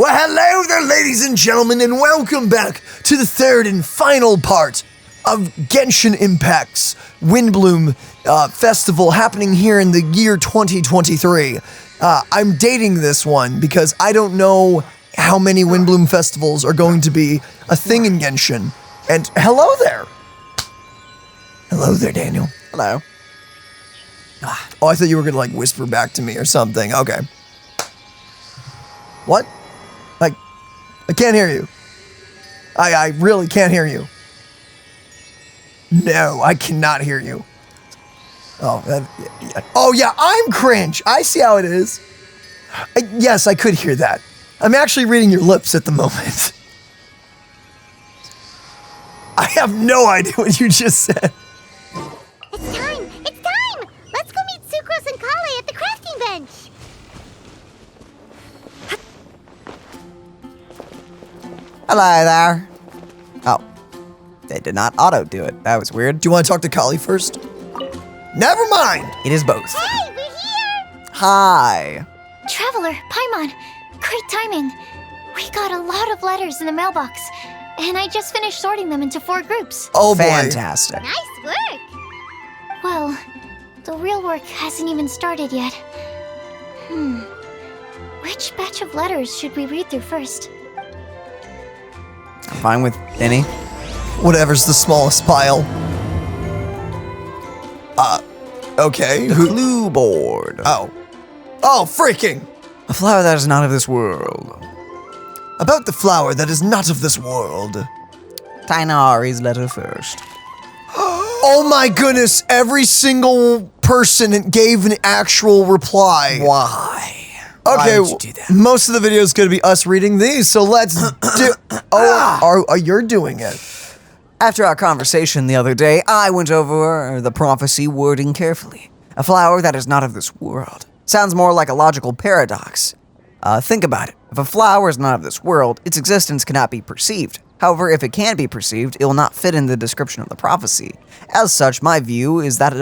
Well, hello there, ladies and gentlemen, and welcome back to the third and final part of Genshin Impact's Windblume festival happening here in the year 2023. I'm dating this one because I don't know how many Windblume festivals are going to be a thing in Genshin. And hello there. Hello there, Daniel. Hello. Oh, I thought you were gonna like whisper back to me or something. Okay. What? Like, I can't hear you. I really can't hear you. No, I cannot hear you. Oh yeah, I'm cringe. I see how it is. Yes, I could hear that. I'm actually reading your lips at the moment. I have no idea what you just said. It's time! It's time! Let's go meet Sucrose and Kale at the crafting bench! Hello there. Oh, they did not auto-do it. That was weird. Do you want to talk to Kali first? Never mind. It is both. Hey, we're here! Hi. Traveler, Paimon, great timing. We got a lot of letters in the mailbox, and I just finished sorting them into 4 groups. Oh boy. Fantastic. Nice work! Well, the real work hasn't even started yet. Which batch of letters should we read through first? I'm fine with any. Whatever's the smallest pile. Okay. The clue board. Oh, freaking! A flower that is not of this world. About the flower that is not of this world. Tainari's letter first. Oh my goodness, every single person gave an actual reply. Why? Okay, Why would you do that? most of the video is going to be us reading these, so let's do... Oh, you're doing it. After our conversation the other day, I went over the prophecy wording carefully. A flower that is not of this world. Sounds more like a logical paradox. Think about it. If a flower is not of this world, its existence cannot be perceived. However, if it can be perceived, it will not fit in the description of the prophecy. As such, my view is that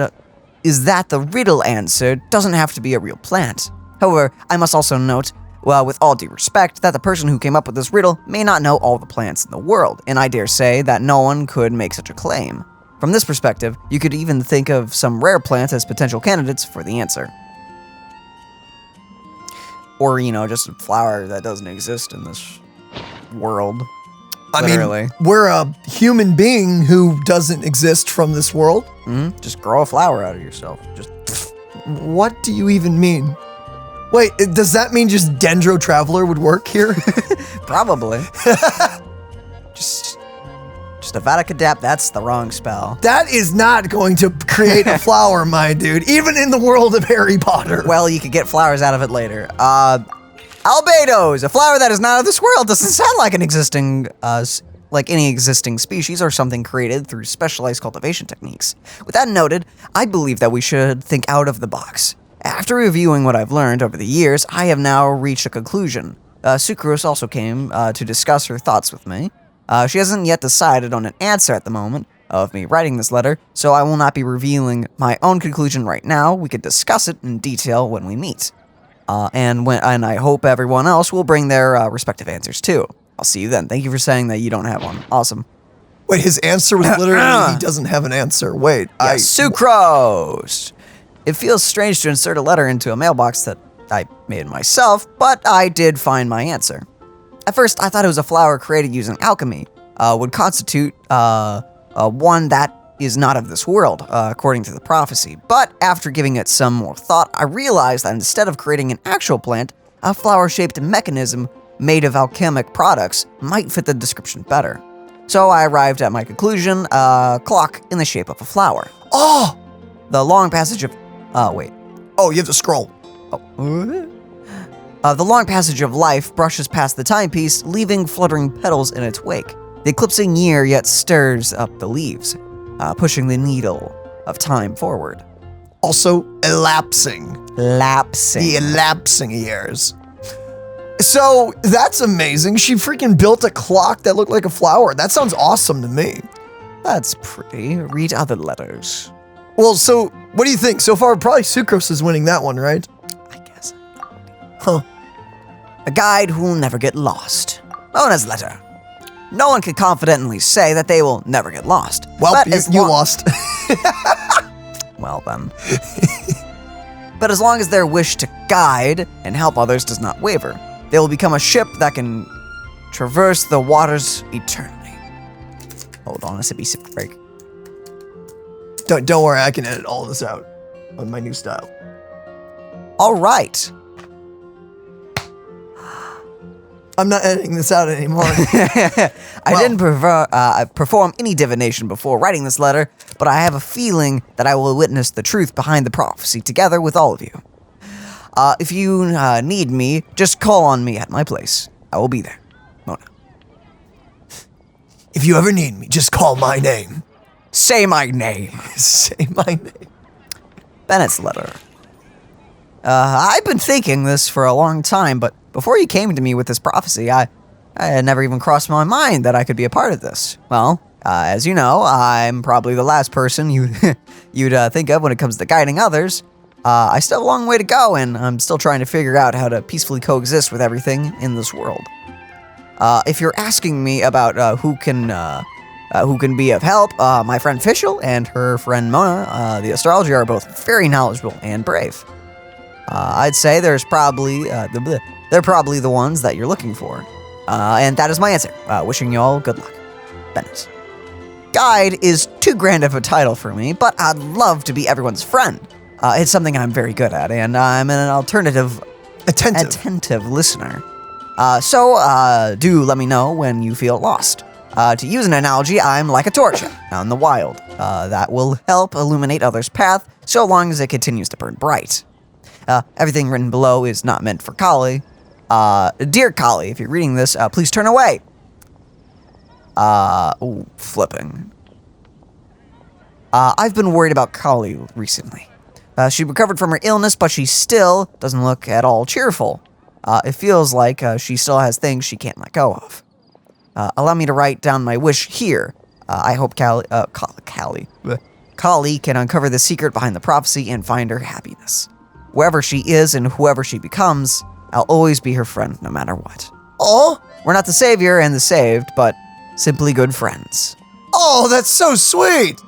the riddle answer doesn't have to be a real plant. However, I must also note, well, with all due respect, that the person who came up with this riddle may not know all the plants in the world, and I dare say that no one could make such a claim. From this perspective, you could even think of some rare plants as potential candidates for the answer. Or, just a flower that doesn't exist in this world. I Literally. mean, we're a human being who doesn't exist from this world. Just grow a flower out of yourself. Just What do you even mean? Wait, does that mean just Dendro Traveler would work here? probably. just Avada Kedavra, that's the wrong spell. That is not going to create a flower, my dude, even in the world of Harry Potter. Well, you could get flowers out of it later. Albedos, a flower that is not of this world, doesn't sound like an existing, like any existing species or something created through specialized cultivation techniques. With that noted, I believe that we should think out of the box. After reviewing what I've learned over the years, I have now reached a conclusion. Sucrose also came to discuss her thoughts with me. She hasn't yet decided on an answer at the moment of me writing this letter, so I will not be revealing my own conclusion right now. We could discuss it in detail when we meet. And I hope everyone else will bring their respective answers too. I'll see you then. Thank you for saying that you don't have one. Awesome. Wait, his answer was literally he doesn't have an answer. Wait, Yeah, Sucrose! It feels strange to insert a letter into a mailbox that I made myself, but I did find my answer. At first, I thought it was a flower created using alchemy, would constitute one that is not of this world, according to the prophecy. But after giving it some more thought, I realized that instead of creating an actual plant, a flower-shaped mechanism made of alchemic products might fit the description better. So I arrived at my conclusion, clock in the shape of a flower. Oh! The long passage of... wait. Oh, you have to scroll. The long passage of life brushes past the timepiece, leaving fluttering petals in its wake. The eclipsing year yet stirs up the leaves, pushing the needle of time forward. Also, elapsing. Lapsing. The elapsing years. So, that's amazing. She freaking built a clock that looked like a flower. That sounds awesome to me. That's pretty. Read other letters. Well, so, what do you think? So far, probably Sucrose is winning that one, right? I guess. Huh. A guide who will never get lost. Mona's letter. No one can confidently say that they will never get lost. Well, But you lost. Well then. But as long as their wish to guide and help others does not waver, they will become a ship that can traverse the waters eternally. Hold on a sippy break. Don't worry, I can edit all this out on my new style. All right. I'm not editing this out anymore. I didn't perform any divination before writing this letter, but I have a feeling that I will witness the truth behind the prophecy together with all of you. If you need me, just call on me at my place. I will be there. Mona. If you ever need me, just call my name. Say my name. Say my name. Bennett's letter. I've been thinking this for a long time, but before you came to me with this prophecy, I had never even crossed my mind that I could be a part of this. Well, as you know, I'm probably the last person you'd think of when it comes to guiding others. I still have a long way to go, and I'm still trying to figure out how to peacefully coexist with everything in this world. If you're asking me about who can be of help, my friend Fischl and her friend Mona, the astrologer, are both very knowledgeable and brave. I'd say they're probably the ones that you're looking for. And that is my answer. Wishing you all good luck. Bennett. Guide is too grand of a title for me, but I'd love to be everyone's friend. It's something I'm very good at, and I'm an attentive listener. So do let me know when you feel lost. To use an analogy, I'm like a torch out in the wild. That will help illuminate others' path so long as it continues to burn bright. Everything written below is not meant for Kali. Dear Kali, if you're reading this, please turn away. Flipping. I've been worried about Kali recently. She recovered from her illness, but she still doesn't look at all cheerful. It feels like she still has things she can't let go of. Allow me to write down my wish here. I hope Kali can uncover the secret behind the prophecy and find her happiness. Wherever she is and whoever she becomes, I'll always be her friend no matter what. Oh? We're not the savior and the saved, but simply good friends. Oh, that's so sweet!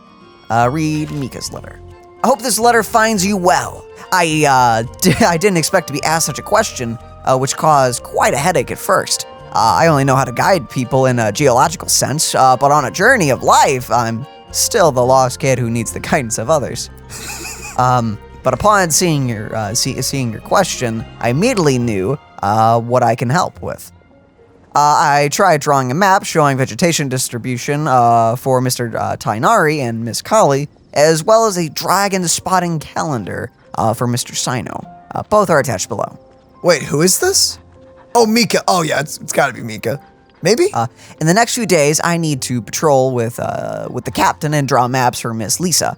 Read Mika's letter. I hope this letter finds you well. I didn't expect to be asked such a question, which caused quite a headache at first. I only know how to guide people in a geological sense, but on a journey of life, I'm still the lost kid who needs the guidance of others. But upon seeing your question, I immediately knew what I can help with. I tried drawing a map showing vegetation distribution for Mr. Tainari and Miss Kali, as well as a dragon spotting calendar for Mr. Sino. Both are attached below. Wait, who is this? Oh, Mika. Oh, yeah, it's gotta be Mika. Maybe? In the next few days, I need to patrol with the captain and draw maps for Miss Lisa.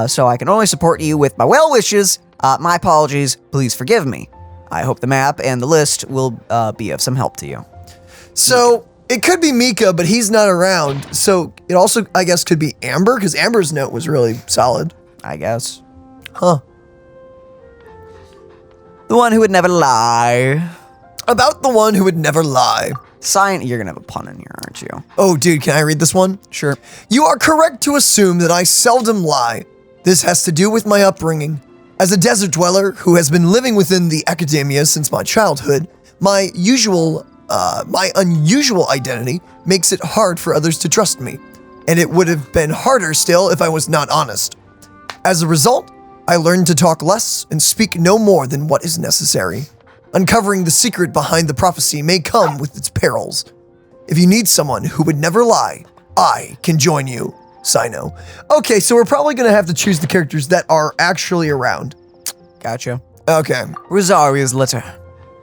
So I can only support you with my well wishes. My apologies. Please forgive me. I hope the map and the list will be of some help to you. So, it could be Mika, but he's not around. So, it also, I guess, could be Amber, because Amber's note was really solid. I guess. Huh. The one who would never lie. About the one who would never lie. You're gonna have a pun in here, aren't you? Oh, dude, can I read this one? Sure. You are correct to assume that I seldom lie. This has to do with my upbringing. As a desert dweller who has been living within the academia since my childhood, my unusual identity makes it hard for others to trust me, and it would have been harder still if I was not honest. As a result, I learned to talk less and speak no more than what is necessary. Uncovering the secret behind the prophecy may come with its perils. If you need someone who would never lie, I can join you. Sino. Okay, so we're probably gonna have to choose the characters that are actually around. Gotcha. Okay. Rosaria's letter.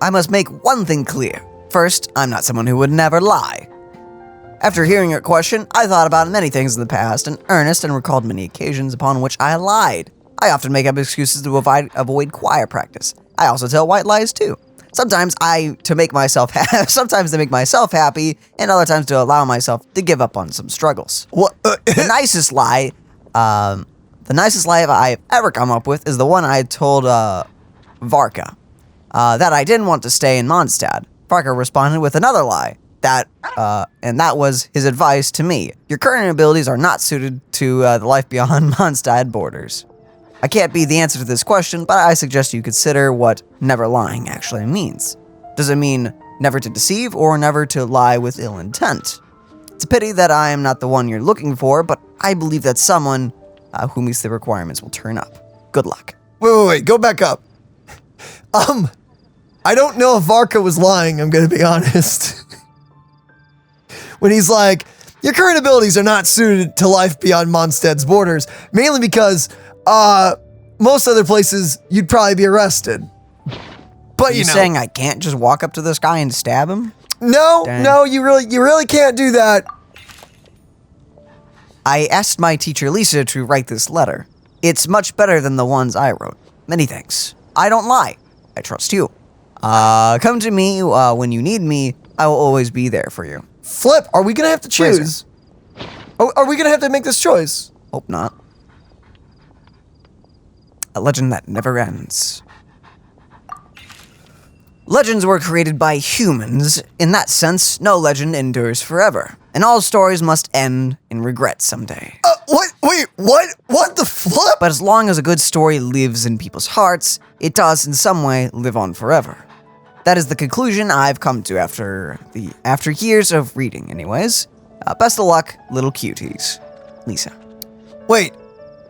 I must make one thing clear. First, I'm not someone who would never lie. After hearing your question, I thought about many things in the past in earnest and recalled many occasions upon which I lied. I often make up excuses to avoid choir practice. I also tell white lies too. Sometimes to make myself happy, and other times to allow myself to give up on some struggles. What? The nicest lie I've ever come up with is the one I told Varka. That I didn't want to stay in Mondstadt. Parker responded with another lie. And that was his advice to me. Your current abilities are not suited to the life beyond Mondstadt borders. I can't be the answer to this question, but I suggest you consider what never lying actually means. Does it mean never to deceive or never to lie with ill intent? It's a pity that I am not the one you're looking for, but I believe that someone who meets the requirements will turn up. Good luck. Wait, go back up. I don't know if Varka was lying, I'm gonna be honest. When he's like, your current abilities are not suited to life beyond Mondstadt's borders, mainly because, most other places you'd probably be arrested. But you saying I can't just walk up to this guy and stab him? No, Dang. no, you really can't do that. I asked my teacher Lisa to write this letter. It's much better than the ones I wrote. Many thanks. I don't lie. I trust you. Come to me when you need me. I will always be there for you. Flip, are we gonna have to choose? Oh, are we gonna have to make this choice? Hope not. A legend that never ends. Legends were created by humans. In that sense, no legend endures forever. And all stories must end in regret someday. What? Wait, what? What the flip? But as long as a good story lives in people's hearts, it does in some way live on forever. That is the conclusion I've come to after years of reading anyways. Best of luck, little cuties. Lisa. Wait,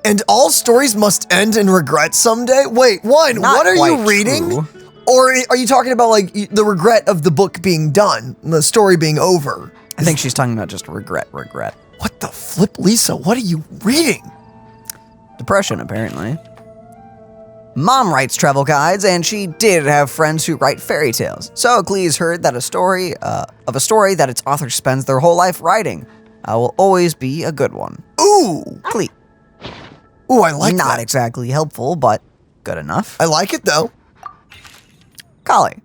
and all stories must end in regret someday? Wait, Not what are you quite reading? true. Or are you talking about like the regret of the book being done, the story being over? I think she's talking about just regret. What the flip, Lisa? What are you reading? Depression, apparently. Mom writes travel guides, and she did have friends who write fairy tales. So Clee's heard that a story that its author spends their whole life writing will always be a good one. Ooh, Clee. ooh, I like Not that. exactly helpful, but good enough. I like it though. Kali.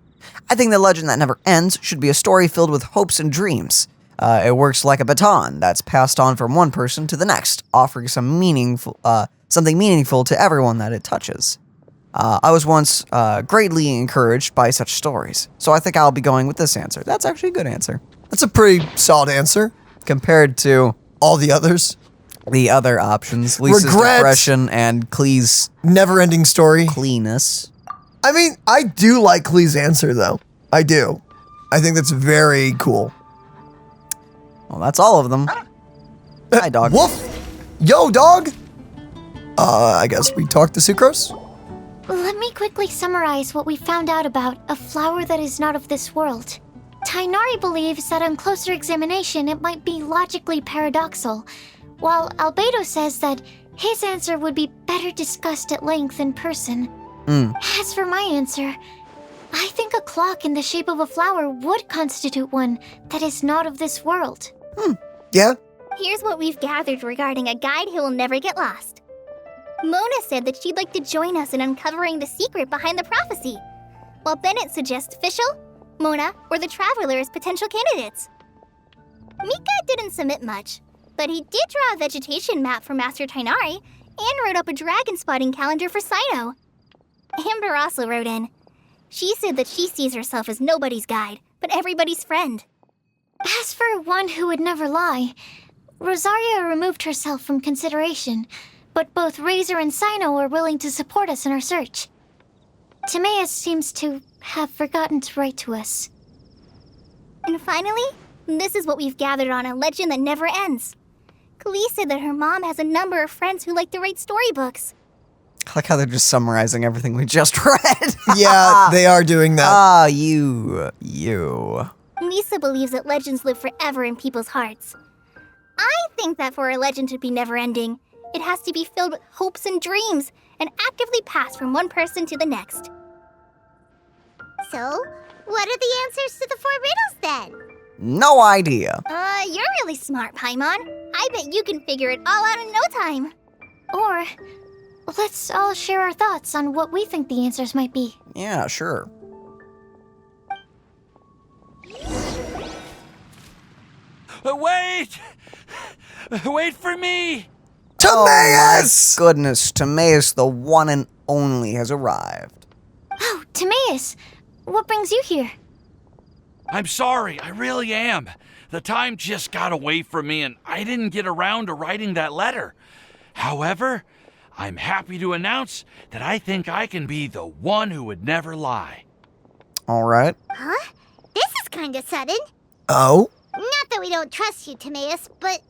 I think the legend that never ends should be a story filled with hopes and dreams. It works like a baton that's passed on from one person to the next, offering something meaningful to everyone that it touches. I was once greatly encouraged by such stories, so I think I'll be going with this answer. That's actually a good answer. That's a pretty solid answer Compared to all the others. the other options, Lisa's Regret. depression and Clee's Never-ending story. cleanness. I mean, I do like Clee's answer though. I do. I think that's very cool. Well, that's all of them. Hi, dog. Woof! Yo, dog! I guess we talked to Sucrose? Let me quickly summarize what we found out about a flower that is not of this world. Tainari believes that on closer examination it might be logically paradoxal, while Albedo says that his answer would be better discussed at length in person. As for my answer, I think a clock in the shape of a flower would constitute one that is not of this world. Yeah? Here's what we've gathered regarding a guide who will never get lost. Mona said that she'd like to join us in uncovering the secret behind the prophecy, while Bennett suggests Fischl, Mona, or the Traveler as potential candidates. Mika didn't submit much, but he did draw a vegetation map for Master Tainari and wrote up a dragon spotting calendar for Sino. Amber also wrote in. She said that she sees herself as nobody's guide, but everybody's friend. As for one who would never lie, Rosario removed herself from consideration, but both Razor and Sino are willing to support us in our search. Timaeus seems to have forgotten to write to us. And finally, this is what we've gathered on a legend that never ends. Kali said that her mom has a number of friends who like to write storybooks. I like how they're just summarizing everything we just read. Yeah, they are doing that. You. Lisa believes that legends live forever in people's hearts. I think that for a legend to be never-ending, it has to be filled with hopes and dreams and actively passed from one person to the next. So, what are the answers to the 4 riddles then? No idea. You're really smart, Paimon. I bet you can figure it all out in no time. Or, let's all share our thoughts on what we think the answers might be. Yeah, sure. Wait! Wait for me! Timaeus! Oh my goodness, Timaeus, the one and only, has arrived. Oh, Timaeus! What brings you here? I'm sorry, I really am. The time just got away from me and I didn't get around to writing that letter. However, I'm happy to announce that I think I can be the one who would never lie. All right. Huh? This is kind of sudden. Oh? Not that we don't trust you, Timaeus, but,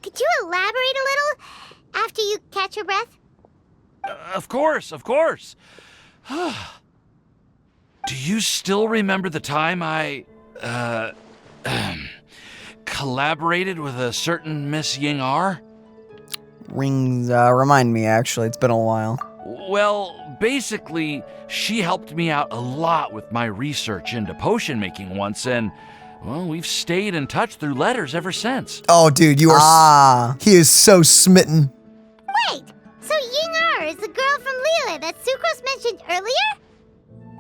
could you elaborate a little after you catch your breath? Of course. Do you still remember the time I, collaborated with a certain Miss Ying-ar? Remind me, actually. It's been a while. Well, basically, she helped me out a lot with my research into potion making once, and, well, we've stayed in touch through letters ever since. Oh, dude, you are... He is so smitten. Wait, so Ying-ar is the girl from Lila that Sucrose mentioned earlier?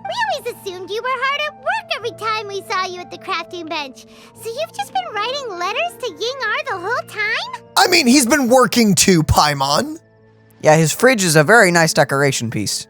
We always assumed you were hard at work every time we saw you at the crafting bench. So you've just been writing letters to Ying-ar the whole time? I mean, he's been working too, Paimon. Yeah, his fridge is a very nice decoration piece.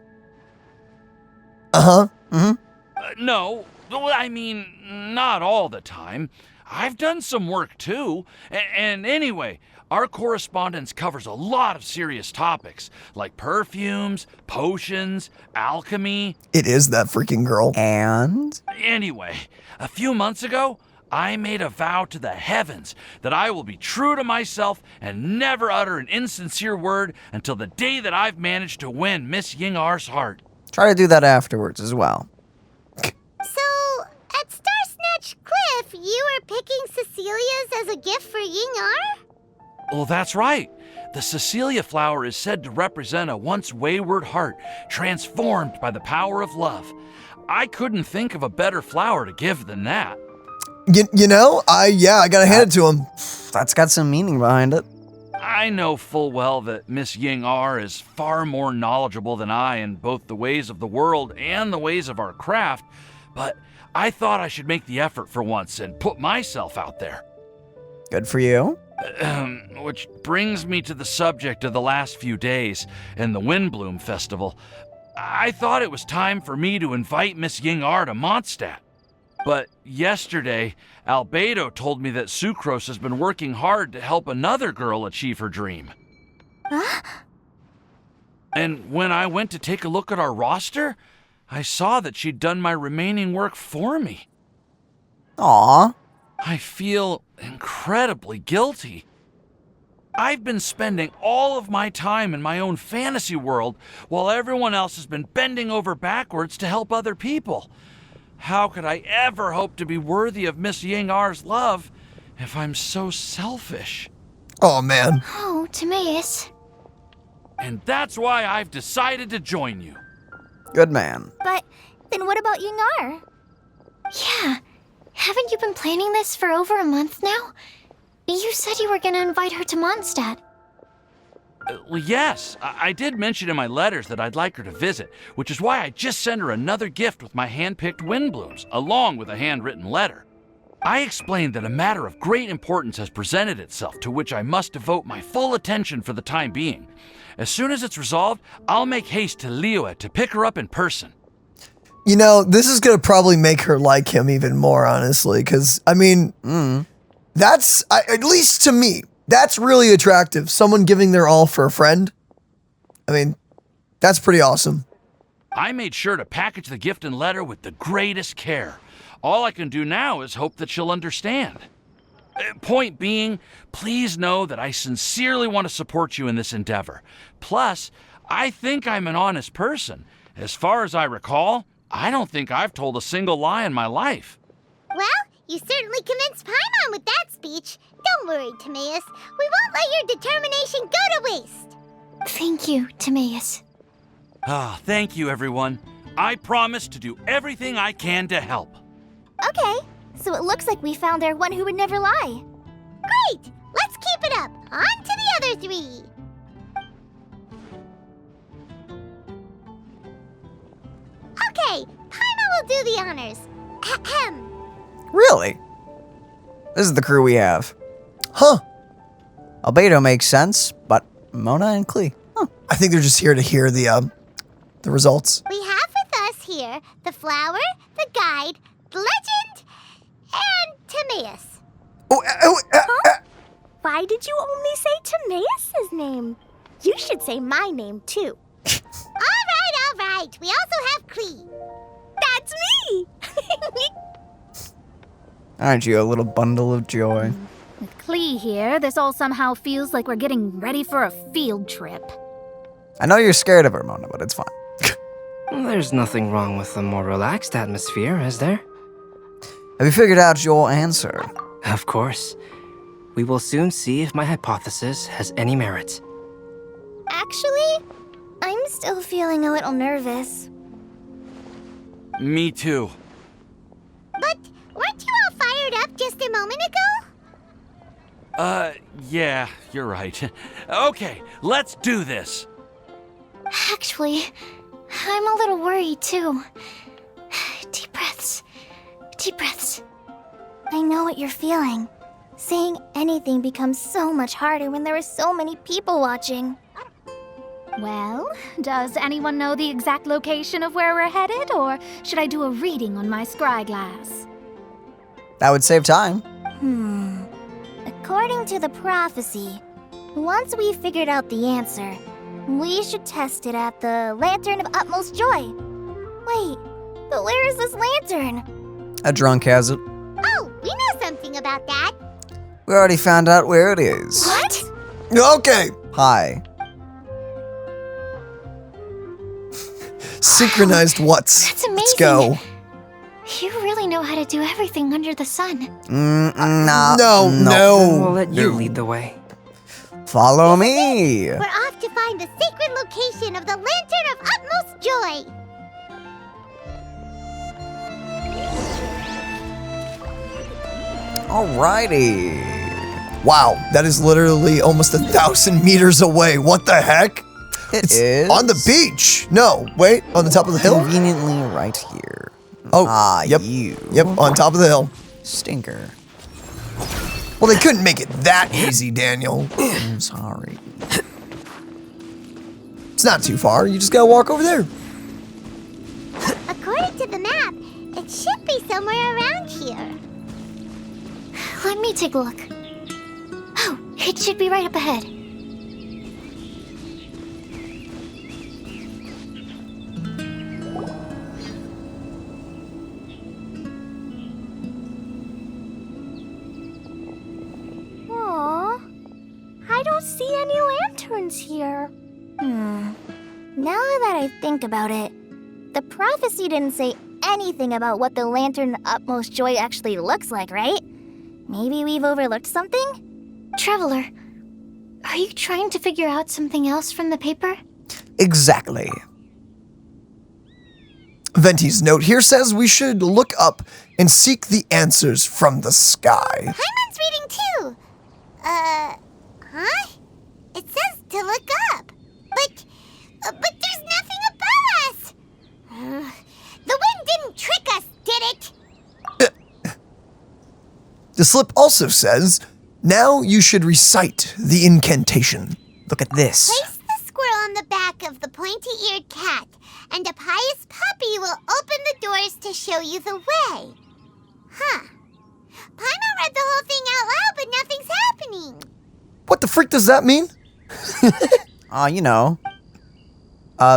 Uh-huh. Mm-hmm. No, I mean, not all the time. I've done some work too. And anyway, our correspondence covers a lot of serious topics, like perfumes, potions, alchemy. It is that freaking girl. And? Anyway, a few months ago, I made a vow to the heavens that I will be true to myself and never utter an insincere word until the day that I've managed to win Miss Ying-ar's heart. Try to do that afterwards as well. So, at Star Snatch Cliff, you were picking Cecilia's as a gift for Ying-ar? Well, that's right. The Cecilia flower is said to represent a once wayward heart, transformed by the power of love. I couldn't think of a better flower to give than that. You know, I gotta hand it to him. That's got some meaning behind it. I know full well that Miss Ying-ar is far more knowledgeable than I in both the ways of the world and the ways of our craft, but I thought I should make the effort for once and put myself out there. Good for you. Which brings me to the subject of the last few days and the Windblume Festival. I thought it was time for me to invite Miss Ying-ar to Mondstadt. But yesterday, Albedo told me that Sucrose has been working hard to help another girl achieve her dream. Huh? And when I went to take a look at our roster, I saw that she'd done my remaining work for me. Aw. I feel incredibly guilty. I've been spending all of my time in my own fantasy world while everyone else has been bending over backwards to help other people. How could I ever hope to be worthy of Miss Ying-ar's love if I'm so selfish? Oh, man. Oh, Timaeus. And that's why I've decided to join you. Good man. But then what about Ying-ar? Yeah. Haven't you been planning this for over a month now? You said you were going to invite her to Mondstadt. Well, yes, I did mention in my letters that I'd like her to visit, which is why I just sent her another gift with my hand-picked Windblooms, along with a handwritten letter. I explained that a matter of great importance has presented itself to which I must devote my full attention for the time being. As soon as it's resolved, I'll make haste to Liyue to pick her up in person. You know, this is gonna probably make her like him even more, honestly, because, I mean, that's, at least to me, that's really attractive. Someone giving their all for a friend. I mean, that's pretty awesome. I made sure to package the gift and letter with the greatest care. All I can do now is hope that she'll understand. Point being, please know that I sincerely want to support you in this endeavor. Plus, I think I'm an honest person. As far as I recall, I don't think I've told a single lie in my life. Well, you certainly convinced Paimon with that speech. Don't worry, Timaeus. We won't let your determination go to waste. Thank you, Timaeus. Ah, thank you, everyone. I promise to do everything I can to help. Okay, so it looks like we found our one who would never lie. Great! Let's keep it up. On to the other three. Okay, Paimon will do the honors. Ahem. Really? This is the crew we have. Huh. Albedo makes sense, but Mona and Klee. Huh. I think they're just here to hear the results. We have with us here the flower, the guide, the legend, and Timaeus. Why did you only say Timaeus' name? You should say my name, too. All right. We also have Klee. That's me! Aren't you a little bundle of joy? With Klee here, this all somehow feels like we're getting ready for a field trip. I know you're scared of her, Mona, but it's fine. There's nothing wrong with a more relaxed atmosphere, is there? Have you figured out your answer? Of course. We will soon see if my hypothesis has any merit. Actually, I'm still feeling a little nervous. Me too. But weren't you all fired up just a moment ago? Yeah, you're right. Okay, let's do this. Actually, I'm a little worried too. Deep breaths. Deep breaths. I know what you're feeling. Saying anything becomes so much harder when there are so many people watching. Well, does anyone know the exact location of where we're headed, or should I do a reading on my scry glass? That would save time. According to the prophecy, once we've figured out the answer, we should test it at the Lantern of Utmost Joy. Wait, but where is this lantern? A drunk has it. Oh, we know something about that. We already found out where it is. What? Okay. Hi. Synchronized what's? That's amazing. Let's go. You really know how to do everything under the sun. Nah, No. We'll let you lead the way. Follow me. We're off to find the sacred location of the Lantern of Utmost Joy. Alrighty. Wow, that is literally almost 1,000 meters away. What the heck? It It's is on the beach. No, wait, on the top of the hill? conveniently right here. Oh, yep. You. Yep, on top of the hill. Stinker. Well, they couldn't make it that easy, Daniel. I'm sorry. It's not too far. You just gotta walk over there. According to the map, it should be somewhere around here. Let me take a look. Oh, it should be right up ahead. Aw, I don't see any lanterns here. Now that I think about it, the prophecy didn't say anything about what the Lantern of Utmost Joy actually looks like, right? Maybe we've overlooked something? Traveler, are you trying to figure out something else from the paper? Exactly. Venti's note here says we should look up and seek the answers from the sky. Hyman's reading too. Huh? It says to look up. But there's nothing above us. The wind didn't trick us, did it? The slip also says, now you should recite the incantation. Look at this. Place the squirrel on the back of the pointy-eared cat, and a pious puppy will open the doors to show you the way. Huh. Paimon read the whole thing out loud, but nothing's happening. What the freak does that mean? You know.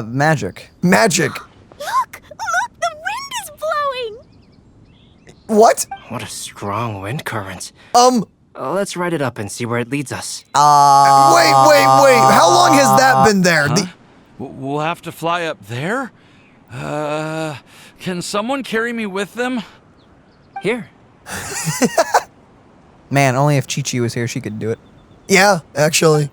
Magic. Magic. Look, the wind is blowing. What? What a strong wind current. Let's write it up and see where it leads us. Wait. How long has that been there? Huh? We'll have to fly up there? Can someone carry me with them? Here. Man, only if Chi-Chi was here, she could do it. Yeah, actually.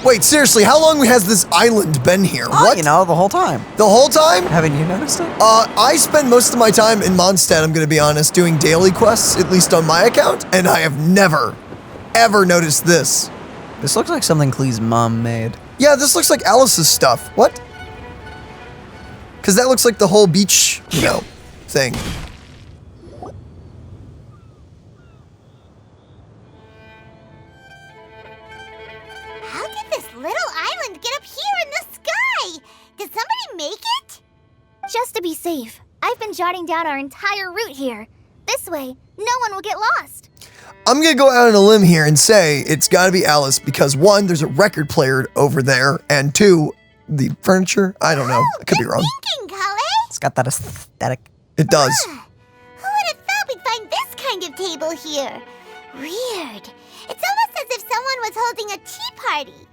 Wait, seriously, how long has this island been here? What? You know, the whole time. The whole time? Haven't you noticed it? I spend most of my time in Mondstadt, I'm gonna be honest, doing daily quests, at least on my account, and I have never, ever noticed this. This looks like something Klee's mom made. Yeah, this looks like Alice's stuff. What? Because that looks like the whole beach, you know, thing. How did this little island get up here in the sky? Did somebody make it? Just to be safe, I've been jotting jotting down our entire route here. This way, no one will get lost. I'm gonna go out on a limb here and say it's gotta be Alice because 1, there's a record player over there, and 2, the furniture? I don't know. I could be wrong. Thinking, Cully. It's got that aesthetic. It does. Who would have thought we'd find this kind of table here? Weird. It's almost as if someone was holding a tea party.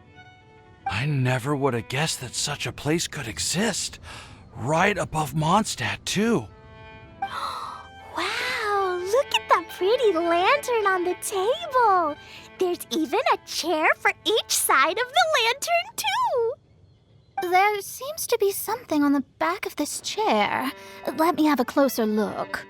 I never would have guessed that such a place could exist. Right above Mondstadt, too. Wow, look at that pretty lantern on the table. There's even a chair for each side of the lantern, too. There seems to be something on the back of this chair. Let me have a closer look.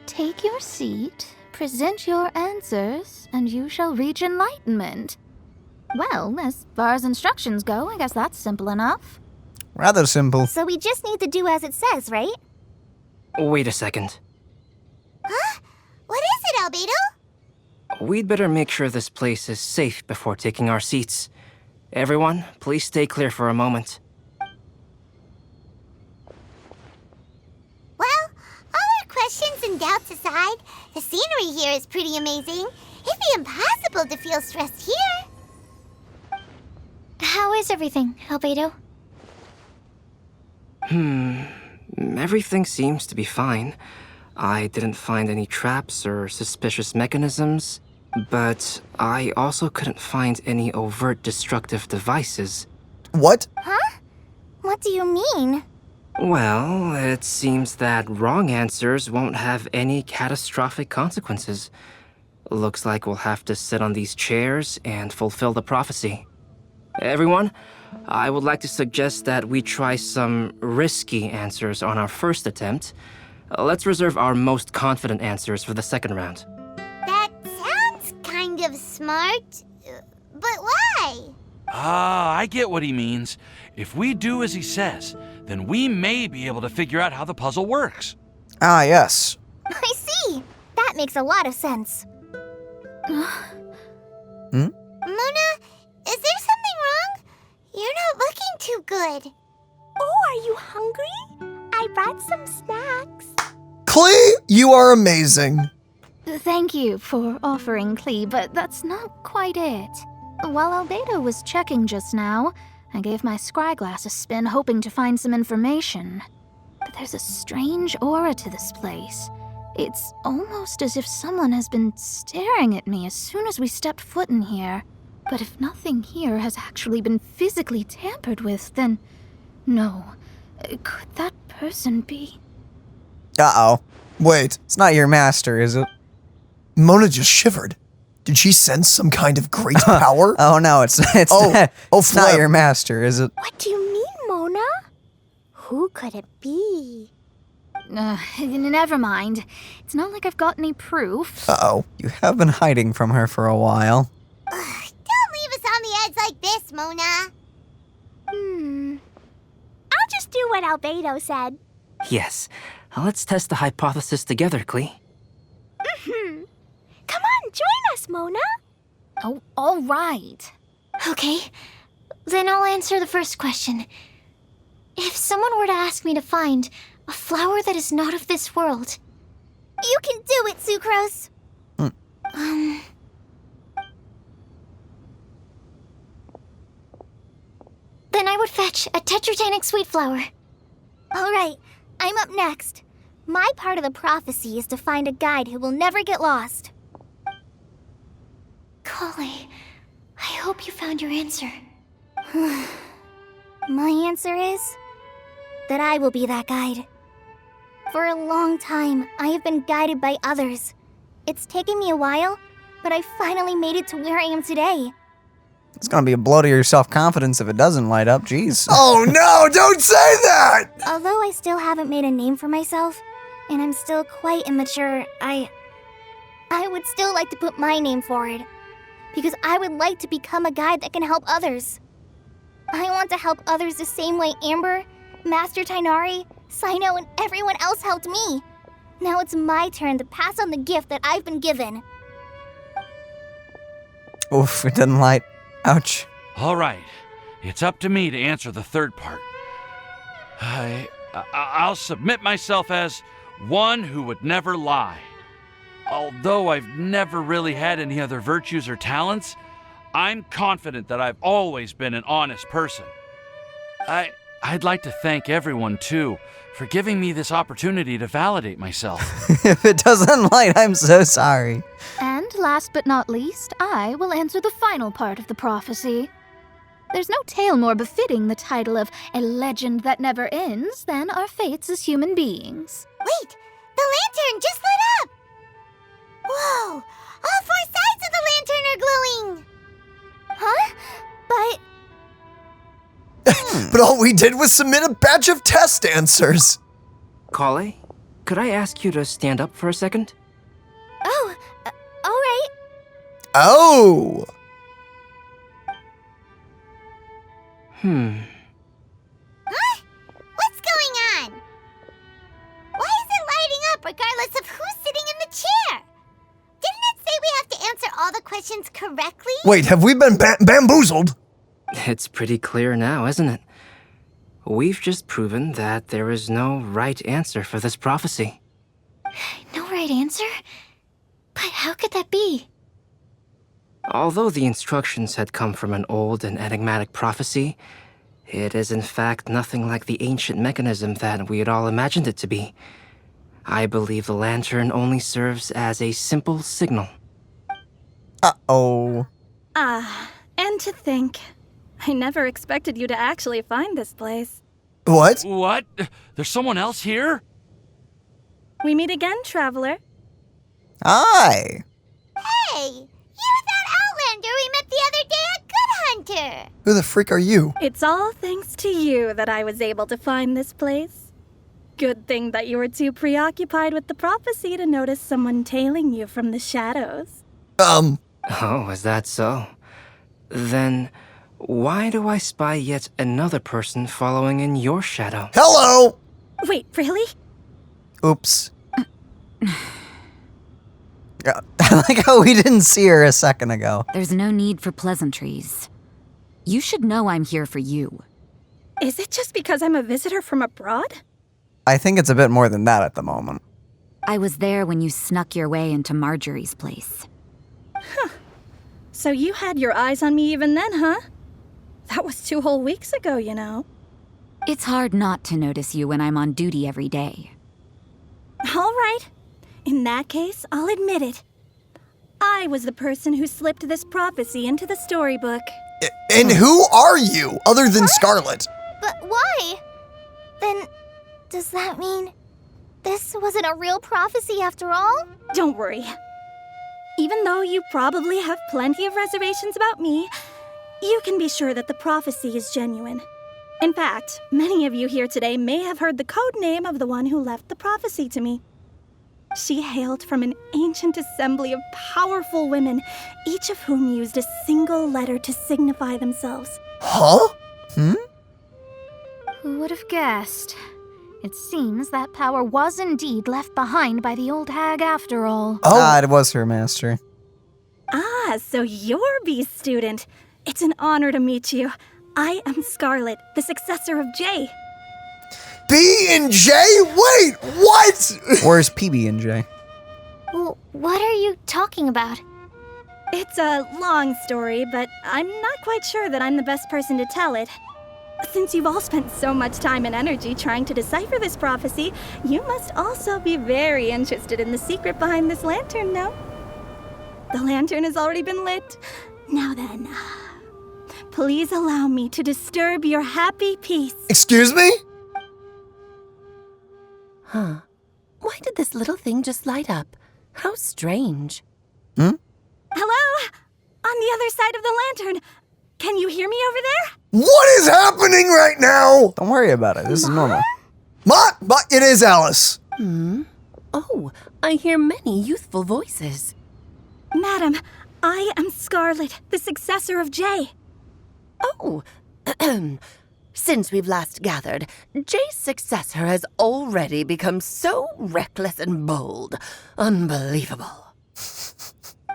Take your seat, present your answers, and you shall reach enlightenment. Well, as far as instructions go, I guess that's simple enough. Rather simple. So we just need to do as it says, right? Wait a second. Huh? What is it, Albedo? We'd better make sure this place is safe before taking our seats. Everyone, please stay clear for a moment. Well, all our questions and doubts aside, the scenery here is pretty amazing. It'd be impossible to feel stressed here. How is everything, Albedo? Everything seems to be fine. I didn't find any traps or suspicious mechanisms, but I also couldn't find any overt destructive devices. What? Huh? What do you mean? Well, it seems that wrong answers won't have any catastrophic consequences. Looks like we'll have to sit on these chairs and fulfill the prophecy. Everyone, I would like to suggest that we try some risky answers on our first attempt. Let's reserve our most confident answers for the second round. That sounds kind of smart, but why? I get what he means. If we do as he says, then we may be able to figure out how the puzzle works. Ah, yes. I see. That makes a lot of sense. Mona, is there something wrong? You're not looking too good. Oh, are you hungry? I brought some snacks. Klee, you are amazing. Thank you for offering, Klee, but that's not quite it. While Albedo was checking just now, I gave my scryglass a spin hoping to find some information. But there's a strange aura to this place. It's almost as if someone has been staring at me as soon as we stepped foot in here. But if nothing here has actually been physically tampered with, then no. Could that person be? Uh-oh. Wait, It's not your master, is it? Mona just shivered. Did she sense some kind of great power? Oh, no, it's Oh, not, oh, it's not flip. your master, is it? What do you mean, Mona? Who could it be? Never mind. It's not like I've got any proof. Uh-oh. You have been hiding from her for a while. Don't leave us on the edge like this, Mona. I'll just do what Albedo said. Yes, let's test the hypothesis together, Klee. Come on, join us, Mona. Oh, all right. Okay, then I'll answer the first question. If someone were to ask me to find a flower that is not of this world, You can do it, Sucrose. then I would fetch a tetratanic sweet flower. All right, I'm up next. My part of the prophecy is to find a guide who will never get lost. Kali, I hope you found your answer. My answer is that I will be that guide. For a long time, I have been guided by others. It's taken me a while, but I finally made it to where I am today. It's gonna be a blow to your self-confidence if it doesn't light up, jeez. Oh no, don't say that! Although I still haven't made a name for myself, and I'm still quite immature, I would still like to put my name forward. Because I would like to become a guide that can help others. I want to help others the same way Amber, Master Tainari, Sino, and everyone else helped me. Now it's my turn to pass on the gift that I've been given. Oof, it didn't light. Ouch. All right, it's up to me to answer the third part. I'll submit myself as one who would never lie. Although I've never really had any other virtues or talents, I'm confident that I've always been an honest person. I'd like to thank everyone, too, for giving me this opportunity to validate myself. If it doesn't light, I'm so sorry. And last but not least, I will answer the final part of the prophecy. There's no tale more befitting the title of a legend that never ends than our fates as human beings. Wait! The lantern just lit up! Whoa! All 4 sides of the lantern are glowing! Huh? But But all we did was submit a batch of test answers. Kale, could I ask you to stand up for a second? oh, all right. Oh. Huh? What's going on? Why is it lighting up regardless of who's sitting in the chair? Didn't it say we have to answer all the questions correctly? Wait, have we been bamboozled? It's pretty clear now, isn't it? We've just proven that there is no right answer for this prophecy. No right answer? But how could that be? Although the instructions had come from an old and enigmatic prophecy, it is in fact nothing like the ancient mechanism that we had all imagined it to be. I believe the lantern only serves as a simple signal. Uh-oh. And to think, I never expected you to actually find this place. What? What? There's someone else here? We meet again, traveler. Hi. Hey! You're that Outlander we met the other day at Good Hunter! Who the freak are you? It's all thanks to you that I was able to find this place. Good thing that you were too preoccupied with the prophecy to notice someone tailing you from the shadows. Oh, is that so? Then, why do I spy yet another person following in your shadow? Hello! Wait, really? Oops. Yeah, I like how we didn't see her a second ago. There's no need for pleasantries. You should know I'm here for you. Is it just because I'm a visitor from abroad? I think it's a bit more than that at the moment. I was there when you snuck your way into Marjorie's place. So you had your eyes on me even then, huh? That was 2 whole weeks ago, you know. It's hard not to notice you when I'm on duty every day. All right. In that case, I'll admit it. I was the person who slipped this prophecy into the storybook. And who are you, other than Scarlet? But why? Then, does that mean this wasn't a real prophecy after all? Don't worry. Even though you probably have plenty of reservations about me, you can be sure that the prophecy is genuine. In fact, many of you here today may have heard the code name of the one who left the prophecy to me. She hailed from an ancient assembly of powerful women, each of whom used a single letter to signify themselves. Huh? Who would have guessed? It seems that power was indeed left behind by the old hag after all. Oh. It was her master. Ah, so you're B's student. It's an honor to meet you. I am Scarlet, the successor of Jay. B and J? Wait, what? Where's PB&J? Well, what are you talking about? It's a long story, but I'm not quite sure that I'm the best person to tell it. Since you've all spent so much time and energy trying to decipher this prophecy, you must also be very interested in the secret behind this lantern, no? The lantern has already been lit. Now then, please allow me to disturb your happy peace. Excuse me? Huh. Why did this little thing just light up? How strange. Hello? On the other side of the lantern. Can you hear me over there? What is happening right now? Don't worry about it. This is normal. But it is Alice. Oh, I hear many youthful voices. Madam, I am Scarlet, the successor of Jay. Oh, since we've last gathered, Jay's successor has already become so reckless and bold. Unbelievable.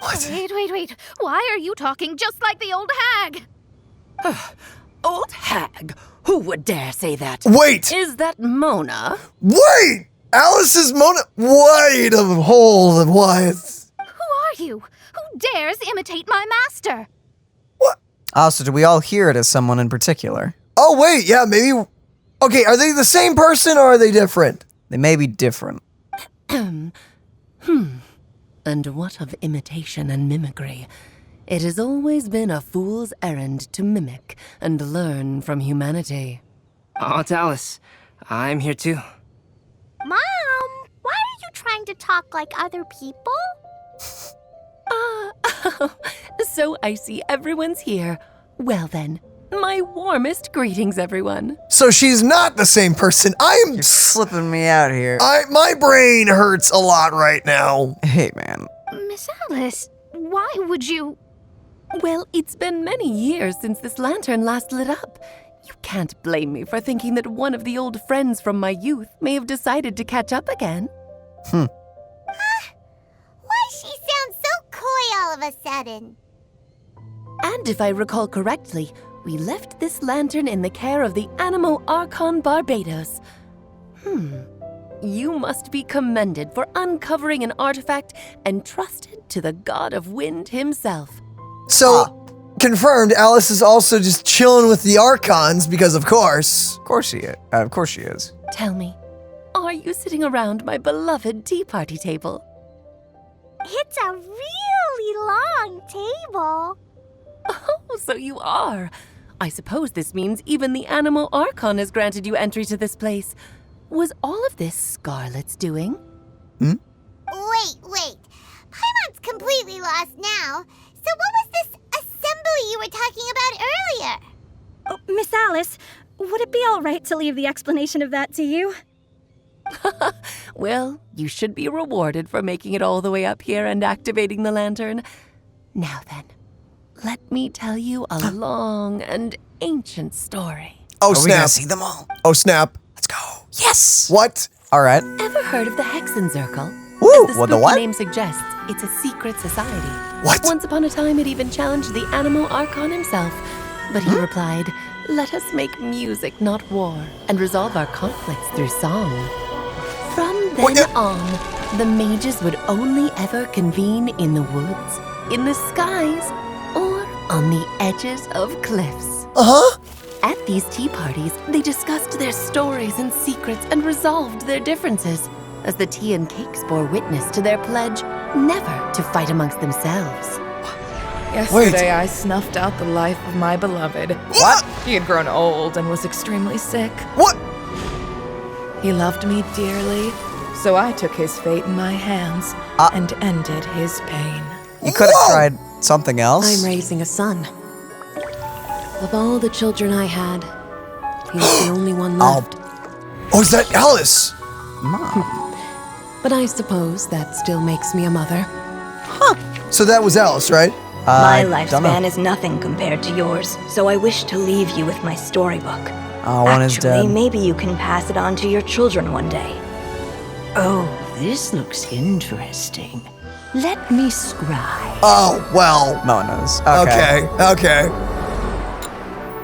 What? Wait. Why are you talking just like the old hag? Old hag! Who would dare say that? Wait! Is that Mona? Wait! Alice is Mona. Wait a hold. What? Who are you? Who dares imitate my master? So do we all hear it as someone in particular? Oh, wait, yeah, maybe. Okay, are they the same person or are they different? They may be different. And what of imitation and mimicry? It has always been a fool's errand to mimic and learn from humanity. Aunt Alice, I'm here too. Mom, why are you trying to talk like other people? So I see everyone's here. Well then, my warmest greetings, everyone. So she's not the same person. You're flipping me out here. My brain hurts a lot right now. Hey, man. Miss Alice, why would you... Well, it's been many years since this lantern last lit up. You can't blame me for thinking that one of the old friends from my youth may have decided to catch up again. Why she sounds so coy all of a sudden? And if I recall correctly, we left this lantern in the care of the Animo Archon Barbados. You must be commended for uncovering an artifact entrusted to the god of wind himself. So, confirmed, Alice is also just chilling with the Archons because, of course. Of course she is. Tell me, are you sitting around my beloved tea party table? It's a really long table. Oh, so you are. I suppose this means even the Animo Archon has granted you entry to this place. Was all of this Scarlet's doing? Wait. Paimon's completely lost now. So what was this assembly you were talking about earlier? Oh, Miss Alice, would it be all right to leave the explanation of that to you? Well, you should be rewarded for making it all the way up here and activating the lantern. Now then, let me tell you a long and ancient story. Oh, Are snap. we gonna see them all? Oh, snap. Let's go. Yes! What? All right. Ever heard of the Hexenzirkel? Woo! As the What, the spooky what? name suggests, it's a secret society. What? Once upon a time, it even challenged the Animo Archon himself. But he replied, "Let us make music, not war, and resolve our conflicts through song." From then on, the mages would only ever convene in the woods, in the skies, or on the edges of cliffs. At these tea parties, they discussed their stories and secrets and resolved their differences, as the tea and cakes bore witness to their pledge never to fight amongst themselves. Yesterday, I snuffed out the life of my beloved. What? He had grown old and was extremely sick. What? He loved me dearly, so I took his fate in my hands and ended his pain. You could have tried something else. I'm raising a son. Of all the children I had, he was the only one left. Oh, is that Alice? Mom. But I suppose that still makes me a mother. So that was Alice, right? My lifespan is nothing compared to yours, so I wish to leave you with my storybook. One is dead. Maybe you can pass it on to your children one day. Oh, this looks interesting. Let me scribe. Oh, well. Mona's. Okay.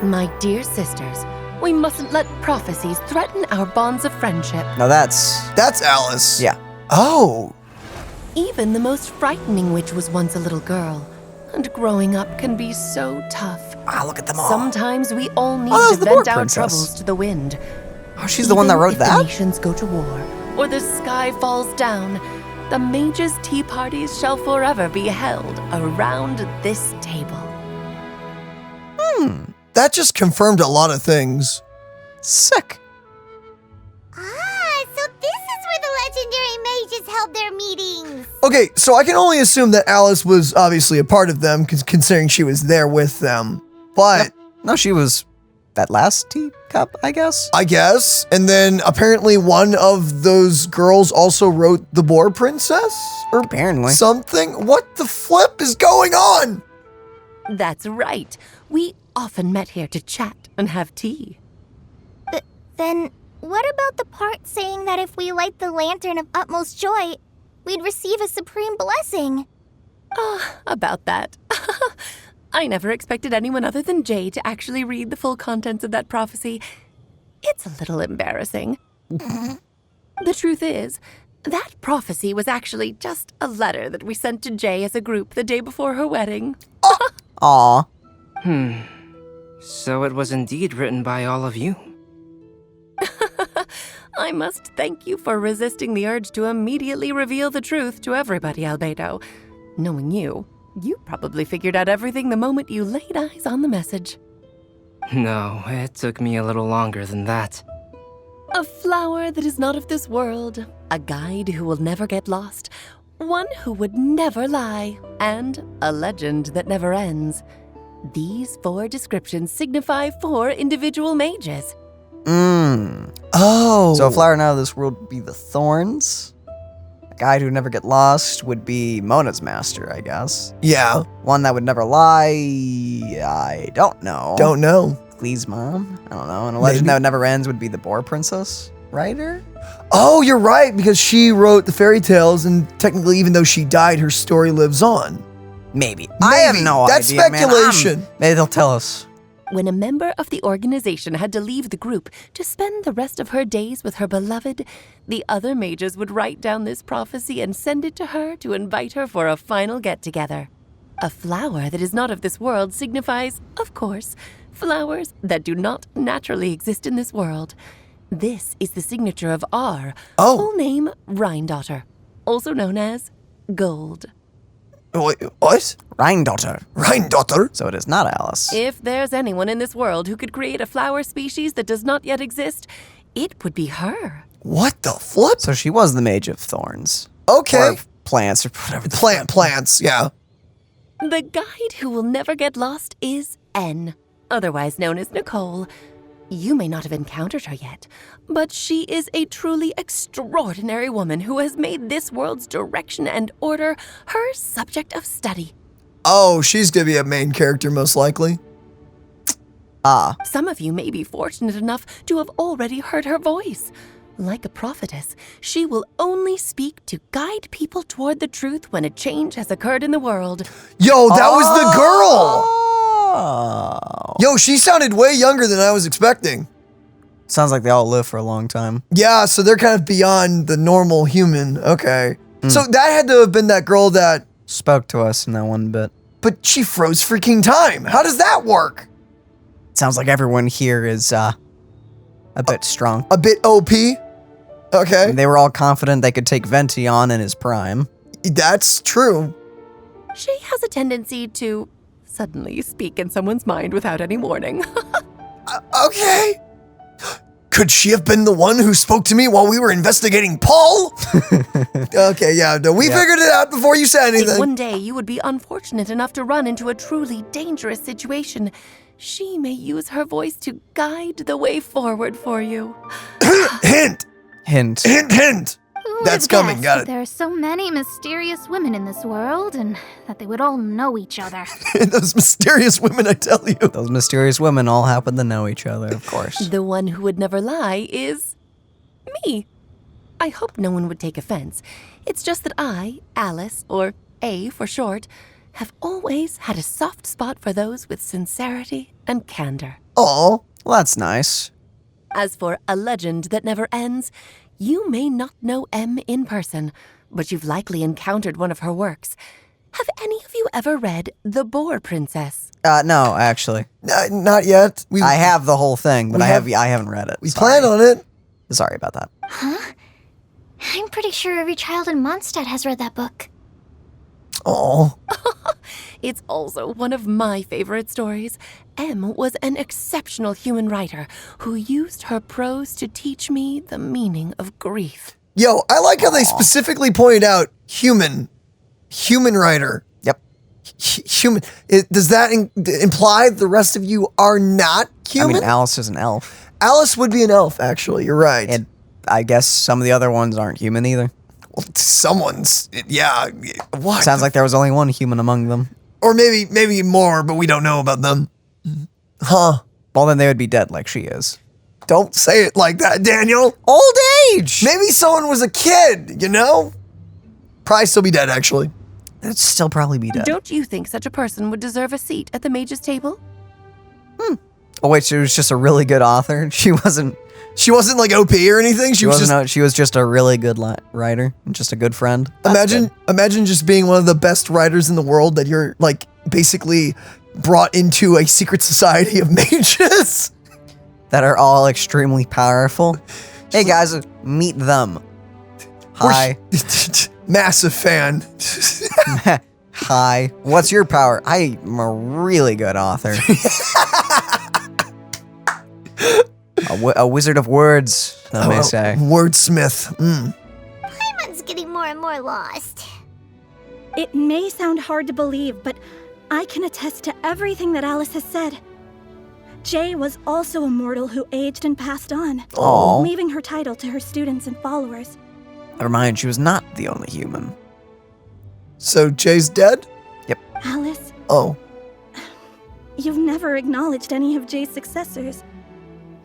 My dear sisters, we mustn't let prophecies threaten our bonds of friendship. No, that's Alice. Yeah. Oh. Even the most frightening witch was once a little girl, and growing up can be so tough. Look at them all. Sometimes we all need Oh, to the vent board our princess. troubles to the wind. Oh, she's the one that wrote If that? the nations go to war, or the sky falls down, the mages' tea parties shall forever be held around this table. That just confirmed a lot of things. Sick. So this is where the legendary mages held their meetings. Okay, so I can only assume that Alice was obviously a part of them, considering she was there with them. But No, she was that last teacup, I guess. I guess. And then apparently one of those girls also wrote The Boar Princess? Or Apparently. something? What the flip is going on? That's right. We often met here to chat and have tea. Then what about the part saying that if we light the lantern of utmost joy, we'd receive a supreme blessing? About that. I never expected anyone other than Jay to actually read the full contents of that prophecy. It's a little embarrassing. The truth is, that prophecy was actually just a letter that we sent to Jay as a group the day before her wedding. Aw. So it was indeed written by all of you. I must thank you for resisting the urge to immediately reveal the truth to everybody, Albedo. Knowing you probably figured out everything the moment you laid eyes on the message. No, it took me a little longer than that. A flower that is not of this world, a guide who will never get lost, one who would never lie, and a legend that never ends. These 4 descriptions signify 4 individual mages. Oh. So a flower not of this world would be the thorns. A guide who never get lost would be Mona's master, I guess. Yeah. One that would never lie, I don't know. Don't know. Glee's mom? I don't know. And a legend that would never ends would be the Boar Princess writer? Oh, you're right, because she wrote the fairy tales, and technically, even though she died, her story lives on. Maybe. I have no That's idea, speculation. Man. Maybe they'll tell us. When a member of the organization had to leave the group to spend the rest of her days with her beloved, the other mages would write down this prophecy and send it to her to invite her for a final get-together. A flower that is not of this world signifies, of course, flowers that do not naturally exist in this world. This is the signature of our full name, Rhindaughter, also known as Gold. What? Rhindaughter. Rhindaughter? So it is not Alice. If there's anyone in this world who could create a flower species that does not yet exist, it would be her. What the flip? So she was the Mage of Thorns. Okay. Or plants or whatever. Plants, yeah. The guide who will never get lost is N, otherwise known as Nicole. You may not have encountered her yet, but she is a truly extraordinary woman who has made this world's direction and order her subject of study. Oh, she's gonna be a main character, most likely. Some of you may be fortunate enough to have already heard her voice. Like a prophetess, she will only speak to guide people toward the truth when a change has occurred in the world. Yo, that was the girl! Yo, she sounded way younger than I was expecting. Sounds like they all live for a long time. Yeah, so they're kind of beyond the normal human. Okay. So that had to have been that girl that spoke to us in that one bit. But she froze freaking time. How does that work? Sounds like everyone here is a bit strong. A bit OP? Okay. And they were all confident they could take Venti on in his prime. That's true. She has a tendency to suddenly speak in someone's mind without any warning. Okay. Could she have been the one who spoke to me while we were investigating Paul? Okay, yeah, no, we figured it out before you said anything. If one day you would be unfortunate enough to run into a truly dangerous situation, she may use her voice to guide the way forward for you. Hint. Hint. Hint, hint. Who That's would coming, guess got that it. There are so many mysterious women in this world, and that they would all know each other. Those mysterious women, I tell you. Those mysterious women all happen to know each other, of course. The one who would never lie is me. I hope no one would take offense. It's just that I, Alice, or A for short, have always had a soft spot for those with sincerity and candor. Oh, well, that's nice. As for a legend that never ends, you may not know M in person, but you've likely encountered one of her works. Have any of you ever read The Boar Princess? No, actually. Not yet. I have the whole thing, but I haven't read it. We plan on it. Sorry about that. Huh? I'm pretty sure every child in Mondstadt has read that book. Oh. It's also one of my favorite stories. M was an exceptional human writer who used her prose to teach me the meaning of grief. Yo, I like how they specifically pointed out human writer. Yep. Human. Does that imply the rest of you are not human? I mean, Alice is an elf. Alice would be an elf, actually. You're right. And I guess some of the other ones aren't human either. Well, someone's, yeah. What? Sounds like there was only one human among them. Or maybe more, but we don't know about them. Huh. Well, then they would be dead like she is. Don't say it like that, Daniel. Old age! Maybe someone was a kid, you know? Probably still be dead, actually. It'd still probably be dead. Don't you think such a person would deserve a seat at the mage's table? Oh wait, she was just a really good author. She wasn't like OP or anything. She was just a really good writer and just a good friend. Imagine just being one of the best writers in the world, that you're like basically brought into a secret society of mages that are all extremely powerful. Hey guys, meet them. Hi. Massive fan. Hi. What's your power? I'm a really good author. A wizard of words, I may say. Wordsmith. Paimon's getting more and more lost. It may sound hard to believe, but I can attest to everything that Alice has said. Jay was also a mortal who aged and passed on, leaving her title to her students and followers. Never mind, she was not the only human. So Jay's dead? Yep. Alice? Oh. You've never acknowledged any of Jay's successors.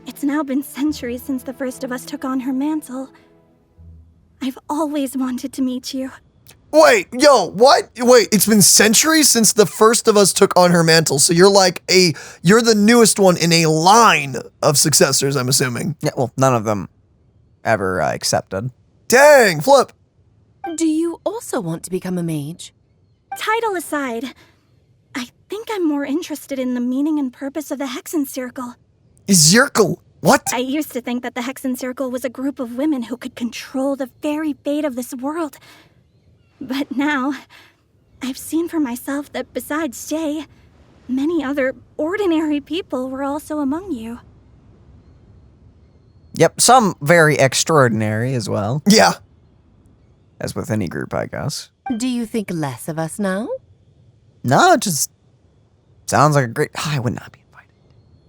It's now been centuries since the first of us took on her mantle. I've always wanted to meet you. Wait, what? Wait, it's been centuries since the first of us took on her mantle, so you're the newest one in a line of successors, I'm assuming. Yeah, well, none of them ever accepted. Dang, flip. Do you also want to become a mage? Title aside, I think I'm more interested in the meaning and purpose of the Hexen Circle. Circle? What? I used to think that the Hexen Circle was a group of women who could control the very fate of this world. But now, I've seen for myself that besides Jay, many other ordinary people were also among you. Yep, some very extraordinary as well. Yeah. As with any group, I guess. Do you think less of us now? No, it just sounds like a great... I would not be invited.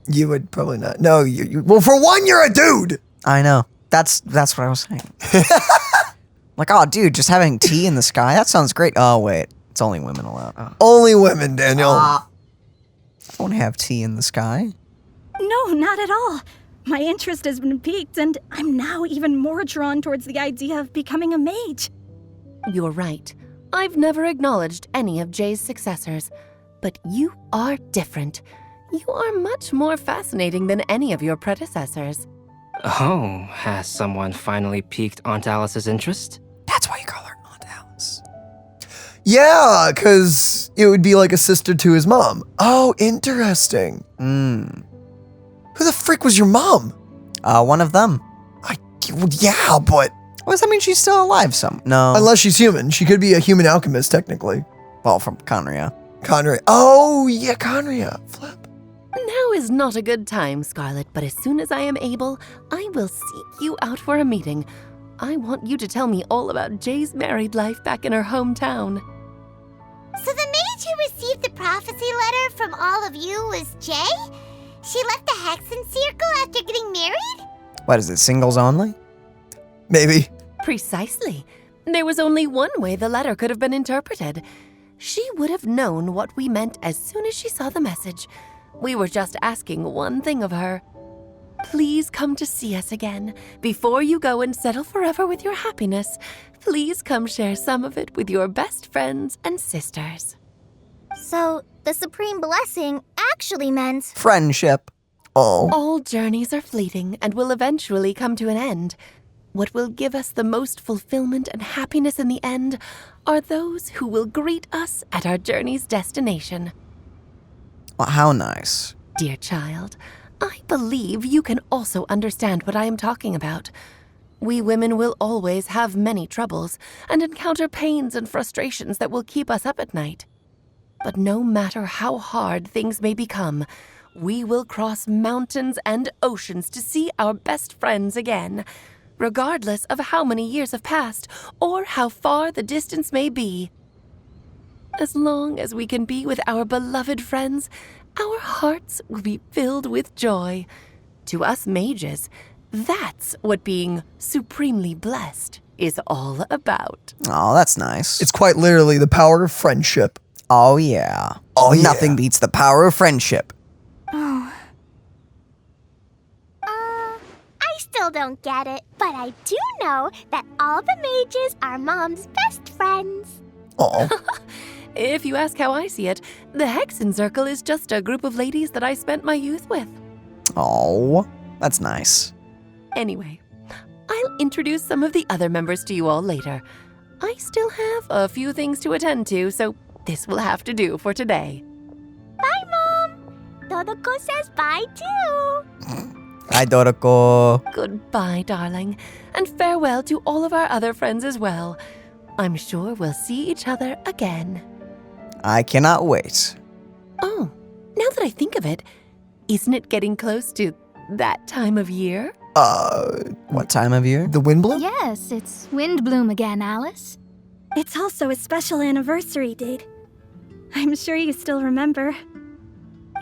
You would probably not. No, well, for one, you're a dude. I know. That's what I was saying. Like, oh, dude, just having tea in the sky? That sounds great. Oh, wait. It's only women allowed. Oh. Only women, Daniel. I won't have tea in the sky. No, not at all. My interest has been piqued, and I'm now even more drawn towards the idea of becoming a mage. You're right. I've never acknowledged any of Jay's successors, but you are different. You are much more fascinating than any of your predecessors. Oh, has someone finally piqued Aunt Alice's interest? That's why you call her Aunt Alice. Yeah, because it would be like a sister to his mom. Oh, interesting. Who the freak was your mom? One of them. Yeah, but... What does that mean? She's still alive No. Unless she's human. She could be a human alchemist, technically. Well, from Conria. Oh, yeah, Conria. Flip. Now is not a good time, Scarlet, but as soon as I am able, I will seek you out for a meeting. I want you to tell me all about Jay's married life back in her hometown. So the mage who received the prophecy letter from all of you was Jay? She left the Hexen Circle after getting married? What is it, singles only? Maybe. Precisely. There was only one way the letter could have been interpreted. She would have known what we meant as soon as she saw the message. We were just asking one thing of her. Please come to see us again. Before you go and settle forever with your happiness, please come share some of it with your best friends and sisters. So, the Supreme Blessing actually meant... friendship. Oh. All journeys are fleeting and will eventually come to an end. What will give us the most fulfillment and happiness in the end are those who will greet us at our journey's destination. Well, how nice. Dear child, I believe you can also understand what I am talking about. We women will always have many troubles and encounter pains and frustrations that will keep us up at night. But no matter how hard things may become, we will cross mountains and oceans to see our best friends again, regardless of how many years have passed or how far the distance may be. As long as we can be with our beloved friends, our hearts will be filled with joy. To us mages, that's what being supremely blessed is all about. Oh, that's nice. It's quite literally the power of friendship. Oh, yeah. Oh, yeah. Nothing beats the power of friendship. I still don't get it, but I do know that all the mages are Mom's best friends. Oh. If you ask how I see it, the Hexen Circle is just a group of ladies that I spent my youth with. Oh, that's nice. Anyway, I'll introduce some of the other members to you all later. I still have a few things to attend to, so this will have to do for today. Bye, Mom! Dodoko says bye, too! Hi, Doroko. Goodbye, darling, and farewell to all of our other friends as well. I'm sure we'll see each other again. I cannot wait. Oh, now that I think of it, isn't it getting close to that time of year? What time of year? The Windblume? Yes, it's Windblume again, Alice. It's also a special anniversary date. I'm sure you still remember.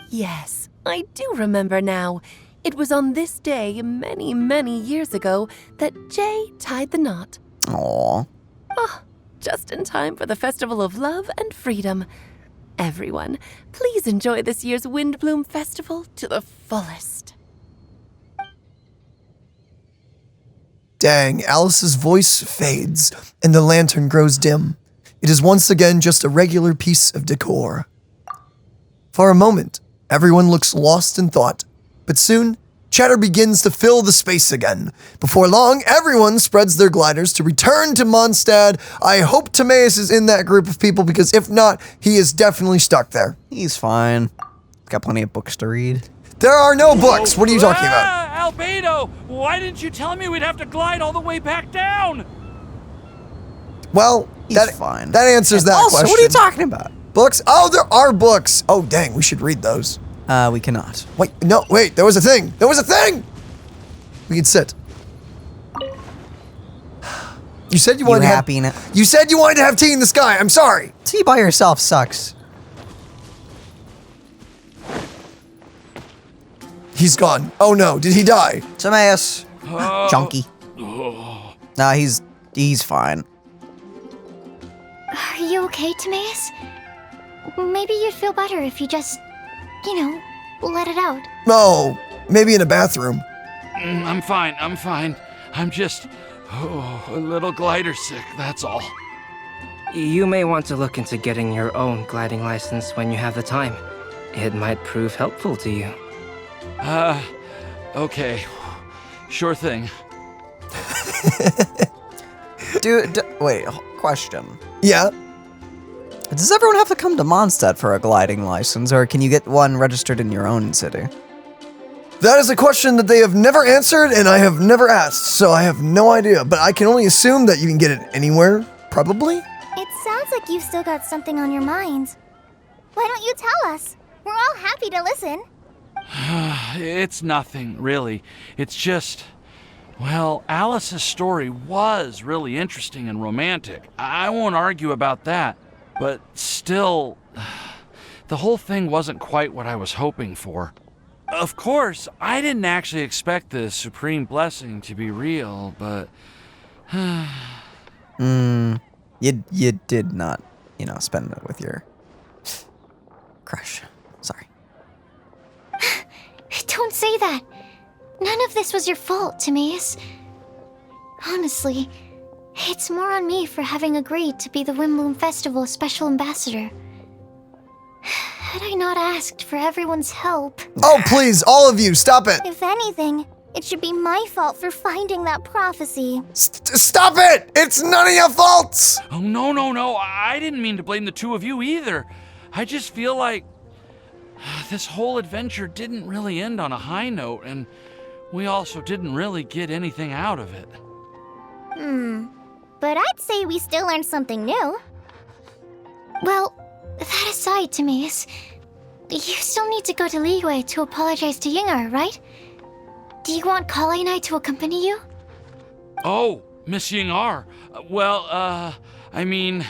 Yes, I do remember now. It was on this day many, many years ago that Jay tied the knot. Aww. Oh, just in time for the Festival of Love and Freedom. Everyone, please enjoy this year's Windblume Festival to the fullest. Dang, Alice's voice fades, and the lantern grows dim. It is once again just a regular piece of decor. For a moment, everyone looks lost in thought, but soon, chatter begins to fill the space again. Before long, everyone spreads their gliders to return to Mondstadt. I hope Timaeus is in that group of people, because if not, he is definitely stuck there. He's fine. Got plenty of books to read. There are no books! What are you talking about? Albedo! Why didn't you tell me we'd have to glide all the way back down? Well, He's fine. That answers that also, question. what are you talking about? Books? Oh, there are books. Oh, dang, we should read those. We cannot. Wait, no, wait, there was a thing. There was a thing! We can sit. You said you wanted happy now? You said you wanted to have tea in the sky. I'm sorry. Tea by yourself sucks. He's gone. Oh no, did he die? Timaeus. Chunky. Nah, he's fine. Are you okay, Timaeus? Maybe you'd feel better if you just, let it out. Oh, maybe in a bathroom. I'm fine. I'm just a little glider sick, that's all. You may want to look into getting your own gliding license when you have the time. It might prove helpful to you. Okay. Sure thing. Wait, question. Yeah? Does everyone have to come to Mondstadt for a gliding license, or can you get one registered in your own city? That is a question that they have never answered, and I have never asked, so I have no idea. But I can only assume that you can get it anywhere, probably? It sounds like you've still got something on your mind. Why don't you tell us? We're all happy to listen. It's nothing, really. It's just, well, Alice's story was really interesting and romantic. I won't argue about that. But still, the whole thing wasn't quite what I was hoping for. Of course, I didn't actually expect the supreme blessing to be real, but... You did not, spend it with your crush. Sorry. Don't say that. None of this was your fault, Timaeus. Honestly, it's more on me for having agreed to be the Windblume Festival Special Ambassador. Had I not asked for everyone's help... Oh, please, all of you, stop it! If anything, it should be my fault for finding that prophecy. Stop it! It's none of your faults! Oh, no. I didn't mean to blame the two of you either. I just feel like this whole adventure didn't really end on a high note, and we also didn't really get anything out of it. But I'd say we still learned something new. Well, that aside, Timaeus, you still need to go to Liyue to apologize to Yingar, right? Do you want Kale and I to accompany you? Oh, Miss Yingar. Well, I mean,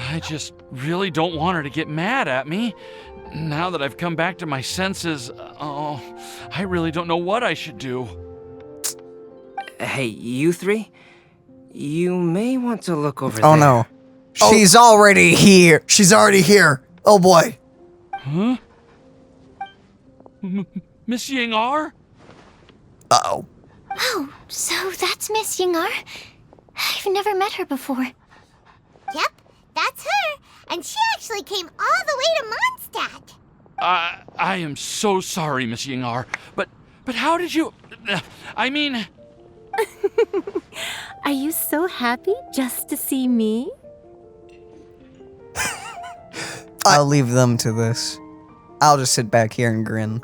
I just really don't want her to get mad at me. Now that I've come back to my senses, I really don't know what I should do. Hey, you three? You may want to look over there. Oh no. She's already here. She's already here. Oh boy. Huh? Miss Yingar? Uh-oh. Oh, so that's Miss Yingar? I've never met her before. Yep, That's her, and she actually came all the way to Mondstadt. I am so sorry, Miss Yingar, but how did you... I mean... Are you so happy just to see me? I'll leave them to this. I'll just sit back here and grin.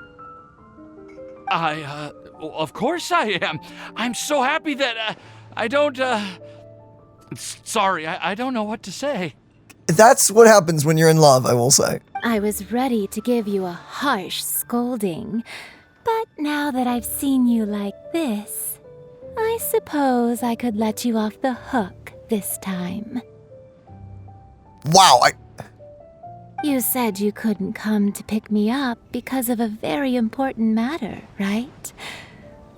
Of course I am. I'm so happy that, I don't, sorry, I don't know what to say. That's what happens when you're in love, I will say. I was ready to give you a harsh scolding, but now that I've seen you like this, I suppose I could let you off the hook this time. Wow, You said you couldn't come to pick me up because of a very important matter, right?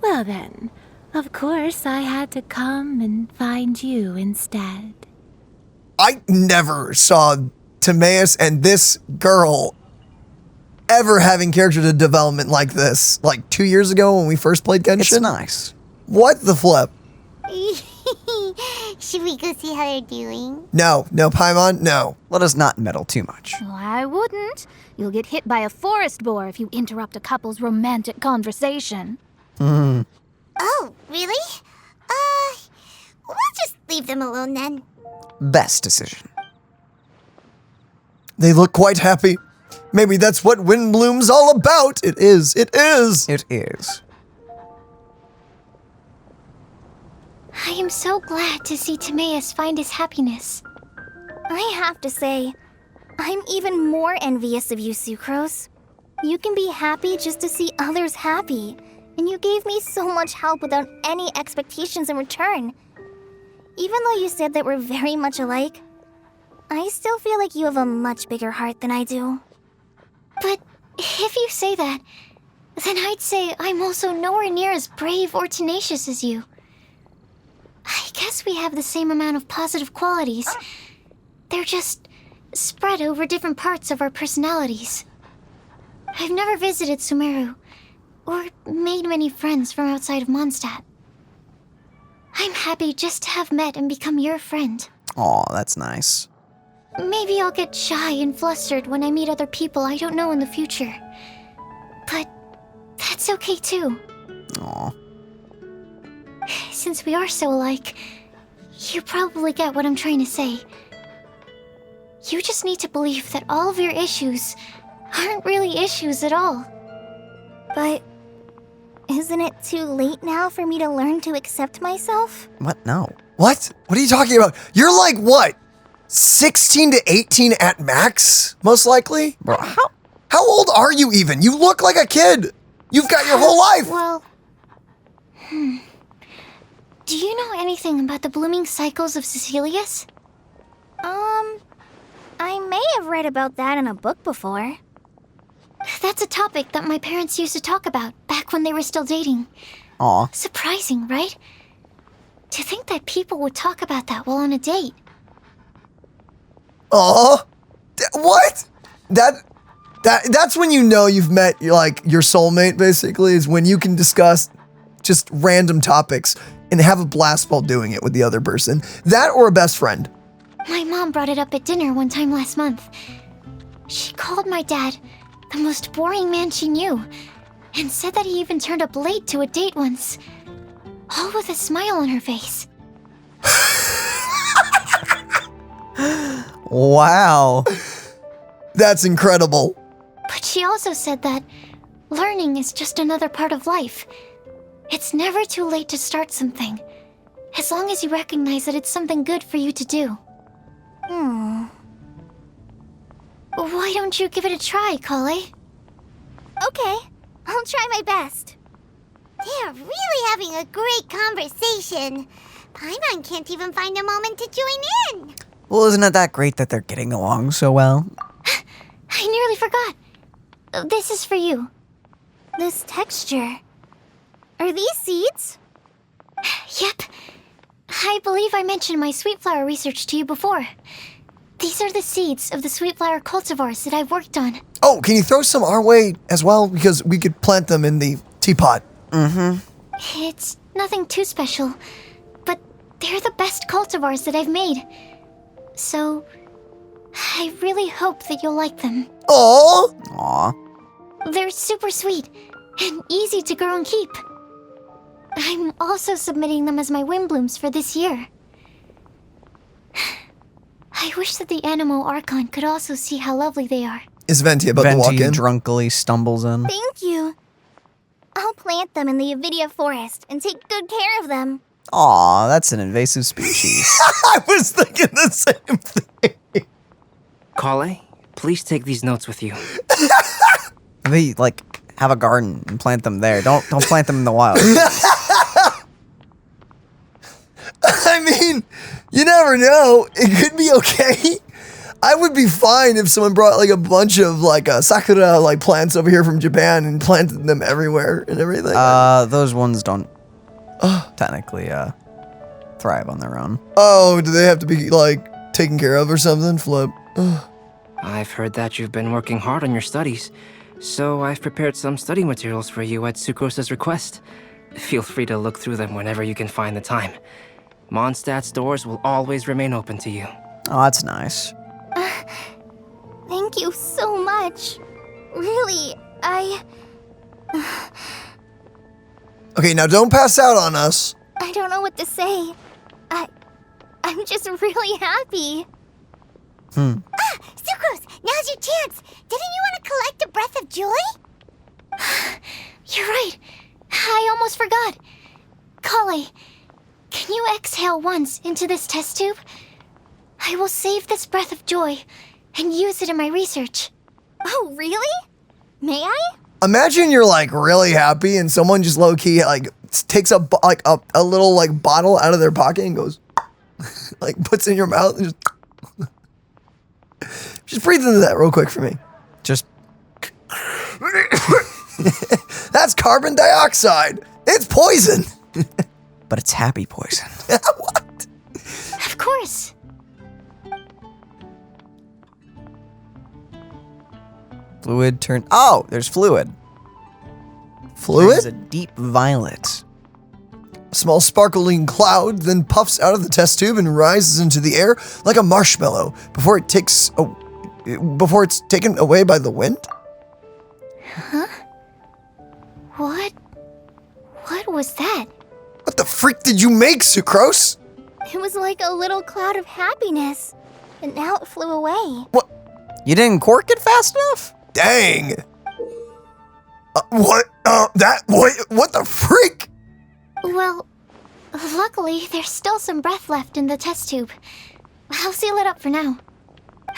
Well then, of course I had to come and find you instead. I never saw Timaeus and this girl ever having character development like this. Like 2 years ago when we first played Genshin. It's nice. What the flip? Should we go see how they're doing? No, Paimon, no. Let us not meddle too much. Well, I wouldn't. You'll get hit by a forest boar if you interrupt a couple's romantic conversation. Hmm. Oh, really? We'll just leave them alone then. Best decision. They look quite happy. Maybe that's what Windblume's all about. It is. It is. I am so glad to see Timaeus find his happiness. I have to say, I'm even more envious of you, Sucrose. You can be happy just to see others happy, and you gave me so much help without any expectations in return. Even though you said that we're very much alike, I still feel like you have a much bigger heart than I do. But if you say that, then I'd say I'm also nowhere near as brave or tenacious as you. I guess we have the same amount of positive qualities. They're just spread over different parts of our personalities. I've never visited Sumeru, or made many friends from outside of Mondstadt. I'm happy just to have met and become your friend. Aw, that's nice. Maybe I'll get shy and flustered when I meet other people I don't know in the future. But that's okay too. Aw. Since we are so alike, you probably get what I'm trying to say. You just need to believe that all of your issues aren't really issues at all. But isn't it too late now for me to learn to accept myself? What? No. What? What are you talking about? You're like, what? 16 to 18 at max, most likely? Bro, how old are you even? You look like a kid. You've got your whole life. Well, do you know anything about the blooming cycles of Cecilius? I may have read about that in a book before. That's a topic that my parents used to talk about back when they were still dating. Aw. Surprising, right? To think that people would talk about that while on a date. Aw. What? That's when you know you've met your soulmate, basically, is when you can discuss just random topics and have a blast while doing it with the other person. That or a best friend. My mom brought it up at dinner one time last month. She called my dad the most boring man she knew, and said that he even turned up late to a date once, all with a smile on her face. Wow. That's incredible. But she also said that learning is just another part of life. It's never too late to start something, as long as you recognize that it's something good for you to do. Why don't you give it a try, Kale? Okay, I'll try my best. They're really having a great conversation. Paimon can't even find a moment to join in. Well, isn't it that great that they're getting along so well? I nearly forgot. This is for you. This texture. Are these seeds? Yep. I believe I mentioned my sweet flower research to you before. These are the seeds of the sweet flower cultivars that I've worked on. Oh, can you throw some our way as well? Because we could plant them in the teapot. It's nothing too special, but they're the best cultivars that I've made. So, I really hope that you'll like them. Aw. They're super sweet and easy to grow and keep. I'm also submitting them as my Windblooms for this year. I wish that the Animal Archon could also see how lovely they are. Is Venti about to walk in? Drunkly stumbles in. Thank you. I'll plant them in the Avidia forest and take good care of them. Aw, that's an invasive species. I was thinking the same thing. Kale, please take these notes with you. They, like, have a garden and plant them there. Don't plant them in the wild. I mean, you never know. It could be okay. I would be fine if someone brought like a bunch of like sakura like plants over here from Japan and planted them everywhere and everything. Those ones don't technically thrive on their own. Oh, do they have to be like taken care of or something? Flip. I've heard that you've been working hard on your studies, so I've prepared some study materials for you at Sucrose's request. Feel free to look through them whenever you can find the time. Mondstadt's doors will always remain open to you. Oh, that's nice. Thank you so much. Really, Okay, now don't pass out on us. I don't know what to say. I'm just really happy. Sucrose, now's your chance. Didn't you want to collect a breath of joy? You're right. I almost forgot. Kale, can you exhale once into this test tube? I will save this breath of joy and use it in my research. Oh, really? May I? Imagine you're like really happy and someone just low key like takes a little like bottle out of their pocket and goes like puts it in your mouth and just breathe into that real quick for me. Just that's carbon dioxide. It's poison. But it's happy poison. What? Of course. Fluid turn. Oh, there's fluid. Fluid? It's a deep violet. A small sparkling cloud then puffs out of the test tube and rises into the air like a marshmallow before it's taken away by the wind. Huh? What was that? What the freak did you make, Sucrose? It was like a little cloud of happiness, and now it flew away. What? You didn't cork it fast enough? Dang. What the freak? Well, luckily, there's still some breath left in the test tube. I'll seal it up for now.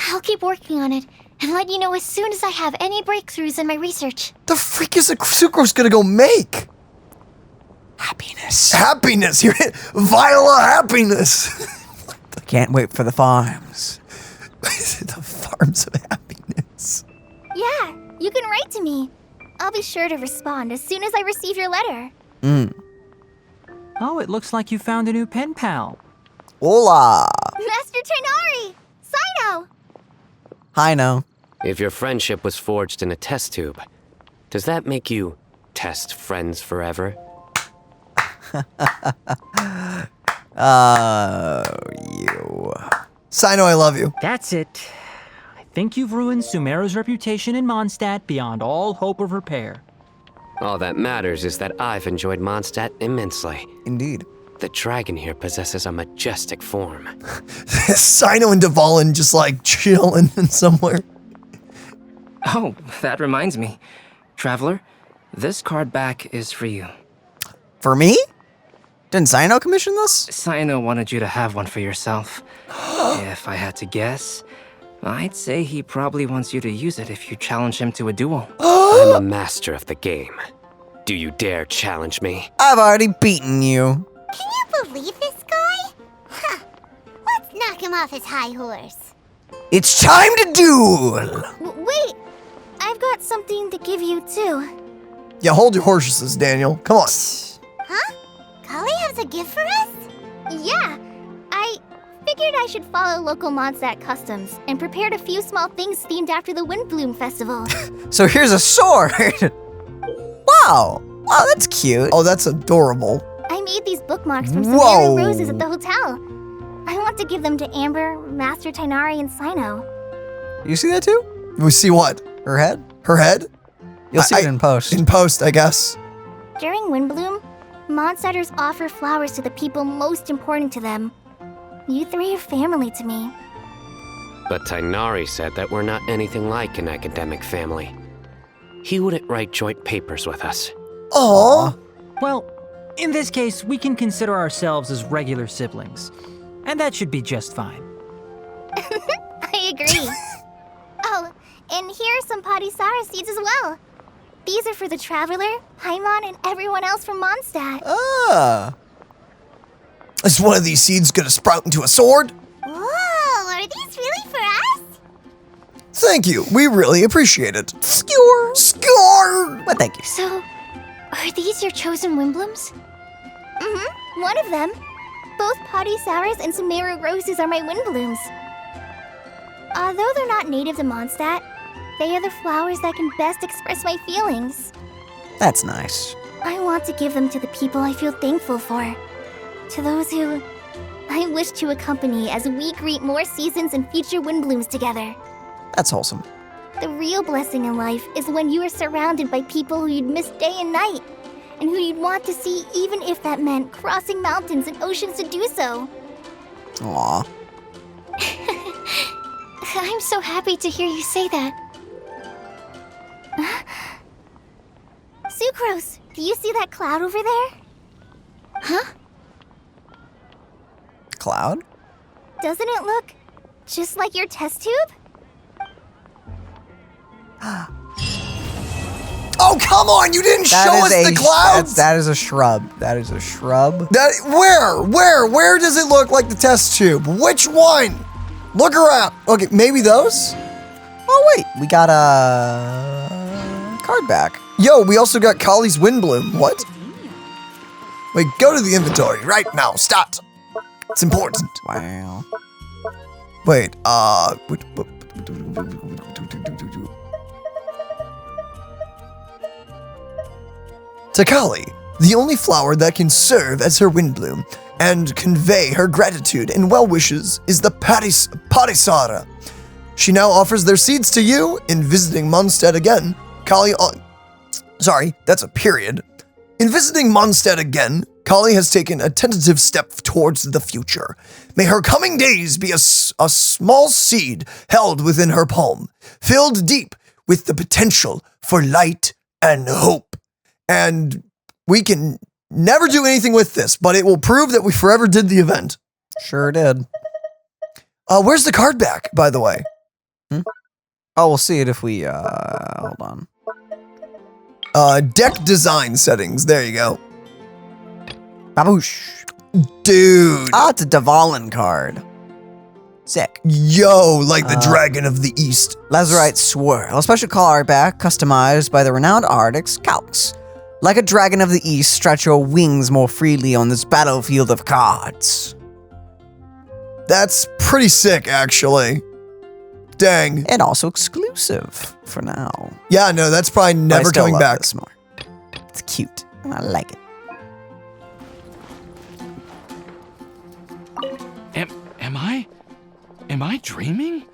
I'll keep working on it and let you know as soon as I have any breakthroughs in my research. The freak is Sucrose gonna go make? Happiness. Happiness. You're Viola happiness. Can't wait for the farms. The farms of happiness. Yeah, you can write to me. I'll be sure to respond as soon as I receive your letter. Oh, it looks like you found a new pen pal. Hola. Master Tainari! Sino! Hi, no. If your friendship was forged in a test tube, does that make you test friends forever? You. Sino, I love you. That's it. I think you've ruined Sumeru's reputation in Mondstadt beyond all hope of repair. All that matters is that I've enjoyed Mondstadt immensely. Indeed. The dragon here possesses a majestic form. Sino and Dvalin just like chilling in somewhere. Oh, that reminds me. Traveler, this card back is for you. For me? Didn't Sino commission this? Sino wanted you to have one for yourself. If I had to guess, I'd say he probably wants you to use it if you challenge him to a duel. I'm a master of the game. Do you dare challenge me? I've already beaten you. Can you believe this guy? Huh. Let's knock him off his high horse. It's time to duel! Wait, I've got something to give you too. Yeah, hold your horses, Daniel. Come on. Huh? Kale has a gift for us? Yeah, I figured I should follow local Mondstadt customs and prepared a few small things themed after the Windblume festival. So here's a sword. Wow. Wow, that's cute. Oh, that's adorable. I made these bookmarks from some rare roses at the hotel. I want to give them to Amber, Master Tainari, and Sino. You see that too? We see what? Her head? Her head? You'll see it in post. In post, I guess. During Windblume, Mondstadters offer flowers to the people most important to them. You three are family to me. But Tainari said that we're not anything like an academic family. He wouldn't write joint papers with us. Aww. Well, in this case, we can consider ourselves as regular siblings. And that should be just fine. I agree. Oh, and here are some Padisara seeds as well. These are for the Traveler, Paimon, and everyone else from Mondstadt. Ah. Is one of these seeds gonna sprout into a sword? Whoa, are these really for us? Thank you. We really appreciate it. Skewer. Score! Well, thank you. So, are these your chosen Windblooms? Mm-hmm. One of them. Both Padisaras and Sumeru roses are my Windblooms. Although they're not native to Mondstadt, they are the flowers that can best express my feelings. That's nice. I want to give them to the people I feel thankful for. To those who I wish to accompany as we greet more seasons and future Windblooms together. That's wholesome. The real blessing in life is when you are surrounded by people who you'd miss day and night, and who you'd want to see even if that meant crossing mountains and oceans to do so. Aww. I'm so happy to hear you say that. Sucrose, do you see that cloud over there? Huh? Cloud? Doesn't it look just like your test tube? Oh, come on! You didn't show us the clouds! That is a shrub. That is a shrub. Where does it look like the test tube? Which one? Look around. Okay, maybe those? Oh, wait. We got a card back. Yo, we also got Kali's Windblume. What? Wait, go to the inventory right now. Start. It's important. Wow. Wait, Takali, the only flower that can serve as her Windblume and convey her gratitude and well wishes is the Padisara. She now offers their seeds to you in visiting Mondstadt again. Kali, sorry, that's a period. In visiting Mondstadt again, Kali has taken a tentative step towards the future. May her coming days be a small seed held within her palm, filled deep with the potential for light and hope. And we can never do anything with this, but it will prove that we forever did the event. Sure did. Where's the card back, by the way? Oh, we'll see it if we, hold on. Deck design settings. There you go. Baboosh. Dude. Ah, it's a Dvalin card. Sick. Yo, like the Dragon of the East. Lazurite Swirl. A special card back customized by the renowned artist Calx. Like a dragon of the East, stretch your wings more freely on this battlefield of cards. That's pretty sick, actually. Dang. And also exclusive for now. Yeah, no, that's probably never coming back. This more. It's cute. I like it. Am I dreaming?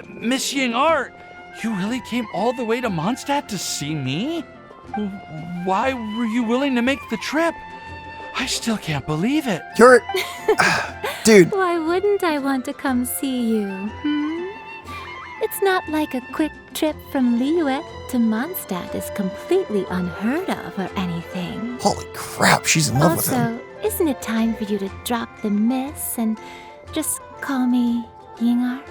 Miss Ying-ar, you really came all the way to Mondstadt to see me? Why were you willing to make the trip? I still can't believe it. You're... Dude. Why wouldn't I want to come see you, It's not like a quick trip from Liyue to Mondstadt is completely unheard of or anything. Holy crap, she's in love with him. Also, isn't it time for you to drop the miss and just call me Ying-ar?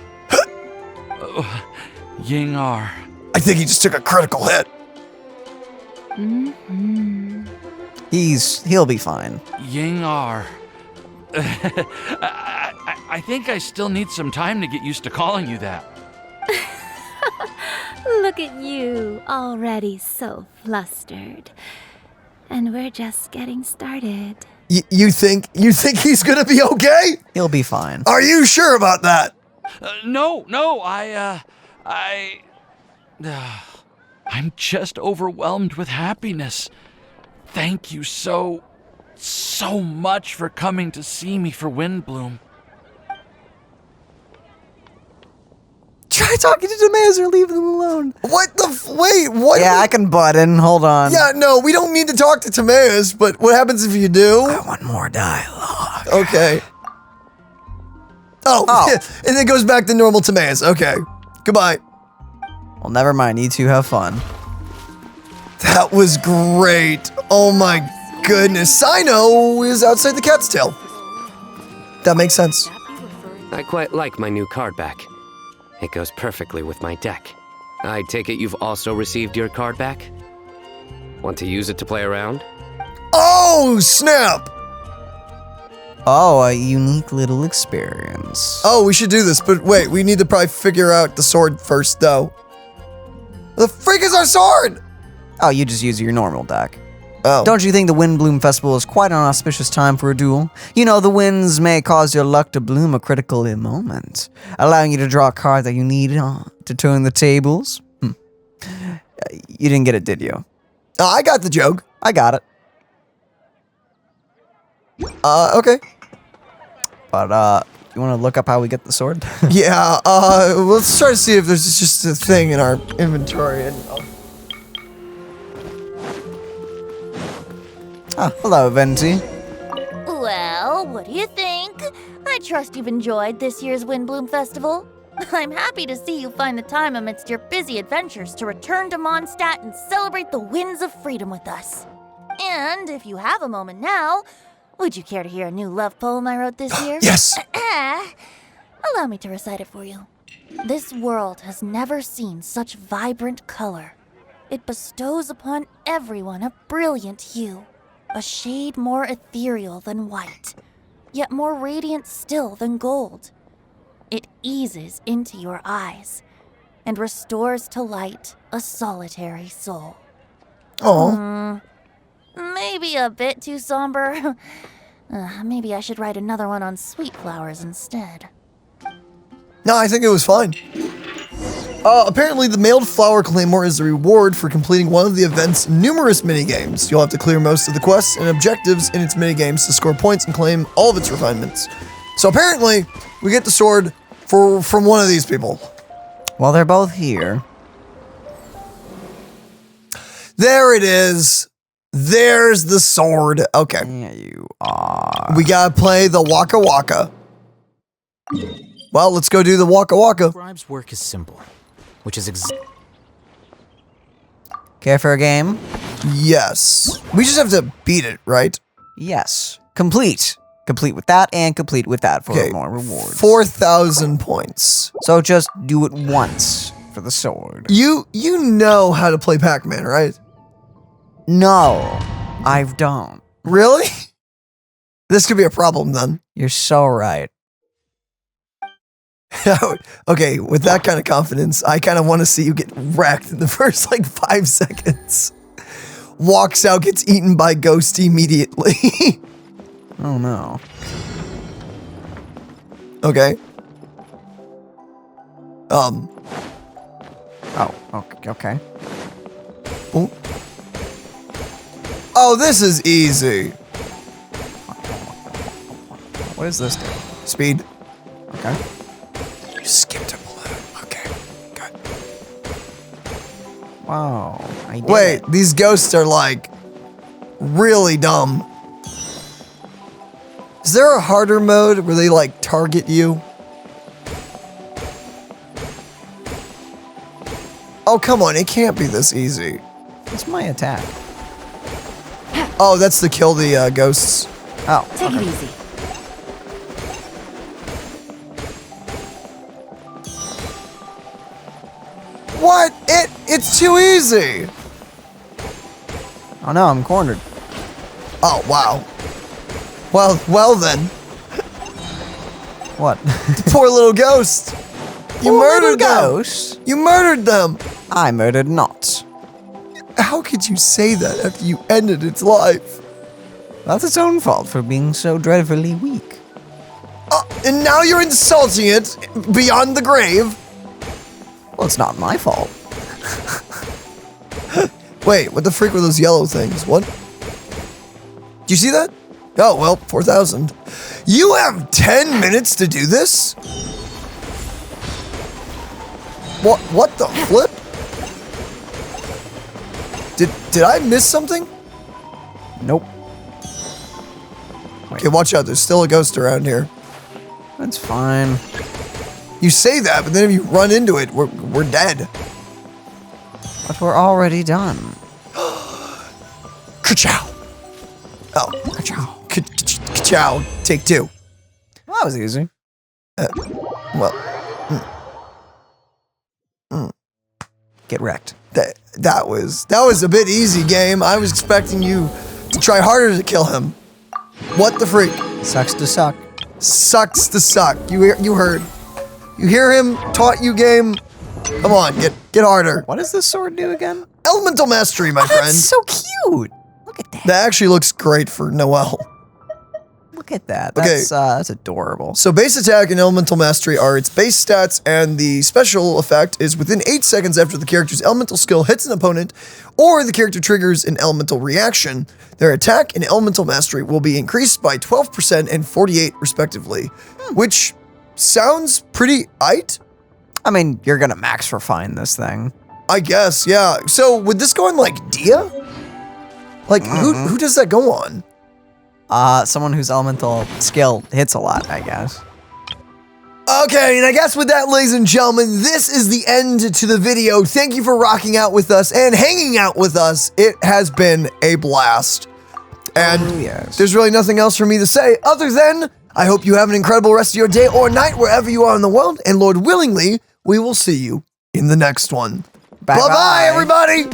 Ying-ar. I think he just took a critical hit. He'll be fine. Ying-ar. I think I still need some time to get used to calling you that. Look at you, already so flustered. And we're just getting started. You think he's gonna be okay? He'll be fine. Are you sure about that? No, I'm just overwhelmed with happiness. Thank you so much for coming to see me for Windblume. Try talking to Timaeus or leave them alone. What the wait, what? Yeah, I can butt in. Hold on. Yeah, no, we don't need to talk to Timaeus, but what happens if you do? I want more dialogue. Okay. Oh. And it goes back to normal Timaeus. Okay. Goodbye. Well, never mind. You two have fun. That was great. Oh my goodness. Sino is outside the cat's tail. That makes sense. I quite like my new card back. It goes perfectly with my deck. I take it you've also received your card back? Want to use it to play around? Oh, snap! Oh, a unique little experience. Oh, we should do this, but wait, we need to probably figure out the sword first, though. The freak is our sword? Oh, you just use your normal deck. Oh. Don't you think the Windblume Festival is quite an auspicious time for a duel? You know, the winds may cause your luck to bloom a critical moment, allowing you to draw a card that you need to turn the tables. You didn't get it, did you? I got the joke. I got it. Okay. But, you want to look up how we get the sword? Yeah, let's try to see if there's just a thing in our inventory. And hello, Venti. Well, what do you think? I trust you've enjoyed this year's Windblume Festival. I'm happy to see you find the time amidst your busy adventures to return to Mondstadt and celebrate the winds of freedom with us. And if you have a moment now, would you care to hear a new love poem I wrote this year? Yes! Allow me to recite it for you. This world has never seen such vibrant color. It bestows upon everyone a brilliant hue, a shade more ethereal than white, yet more radiant still than gold. It eases into your eyes and restores to light a solitary soul. Oh. Maybe a bit too somber. Maybe I should write another one on sweet flowers instead. No, I think it was fine. Apparently, the mailed flower claymore is the reward for completing one of the event's numerous minigames. You'll have to clear most of the quests and objectives in its minigames to score points and claim all of its refinements. So apparently, we get the sword from one of these people. Well, they're both here. There it is. There's the sword. Okay. Yeah, you are. We gotta play the Waka Waka. Well, let's go do the Waka Waka. Scribe's work is simple, which is Care for a game? Yes. We just have to beat it, right? Yes. Complete. Complete with that and complete with that for more rewards. 4,000 points. So just do it once for the sword. You know how to play Pac-Man, right? No, I don't. Really? This could be a problem then. You're so right. Okay, with that kind of confidence, I kind of want to see you get wrecked in the first, 5 seconds. Walks out, gets eaten by Ghost immediately. Oh, no. Okay. Oh, okay. Oh. Oh, this is easy. What is this do? Speed. Okay. You skipped a balloon. Okay, good. Wow. I did Wait, it. these ghosts are really dumb. Is there a harder mode where they target you? Oh, come on, it can't be this easy. It's my attack. Oh, that's to kill the ghosts. Oh. Take it easy. What? It's too easy. Oh no, I'm cornered. Oh, wow. Well then. What? The poor little ghost. You murdered them. Ghost? You murdered them. I murdered not. How could you say that after you ended its life? That's its own fault for being so dreadfully weak. And now you're insulting it beyond the grave. Well, it's not my fault. Wait, what the freak were those yellow things? What? Do you see that? Oh, well, 4,000. You have 10 minutes to do this? What the flip? Did I miss something? Nope. Okay, watch out. There's still a ghost around here. That's fine. You say that, but then if you run into it, we're dead. But we're already done. Ka-chow. Oh, ka-chow. Ka-chow. Take 2. Well, that was easy. Well. Get wrecked. That was a bit easy, game. I was expecting you to try harder to kill him. What the freak? Sucks to suck. Sucks to suck. You heard. You hear him? Taught you, game. Come on, get harder. What does this sword do again? Elemental mastery, my friend. That's so cute. Look at that. That actually looks great for Noelle. Look at that. Okay. That's adorable. So base attack and elemental mastery are its base stats, and the special effect is within 8 seconds after the character's elemental skill hits an opponent, or the character triggers an elemental reaction. Their attack and elemental mastery will be increased by 12% and 48% respectively, which sounds pretty aight. I mean, you're gonna max refine this thing. I guess, yeah. So would this go on like Dia? Like who does that go on? Someone whose elemental skill hits a lot, I guess. Okay, and I guess with that, ladies and gentlemen, this is the end to the video. Thank you for rocking out with us and hanging out with us. It has been a blast. And there's really nothing else for me to say other than I hope you have an incredible rest of your day or night wherever you are in the world. And Lord willingly, we will see you in the next one. Bye-bye, everybody.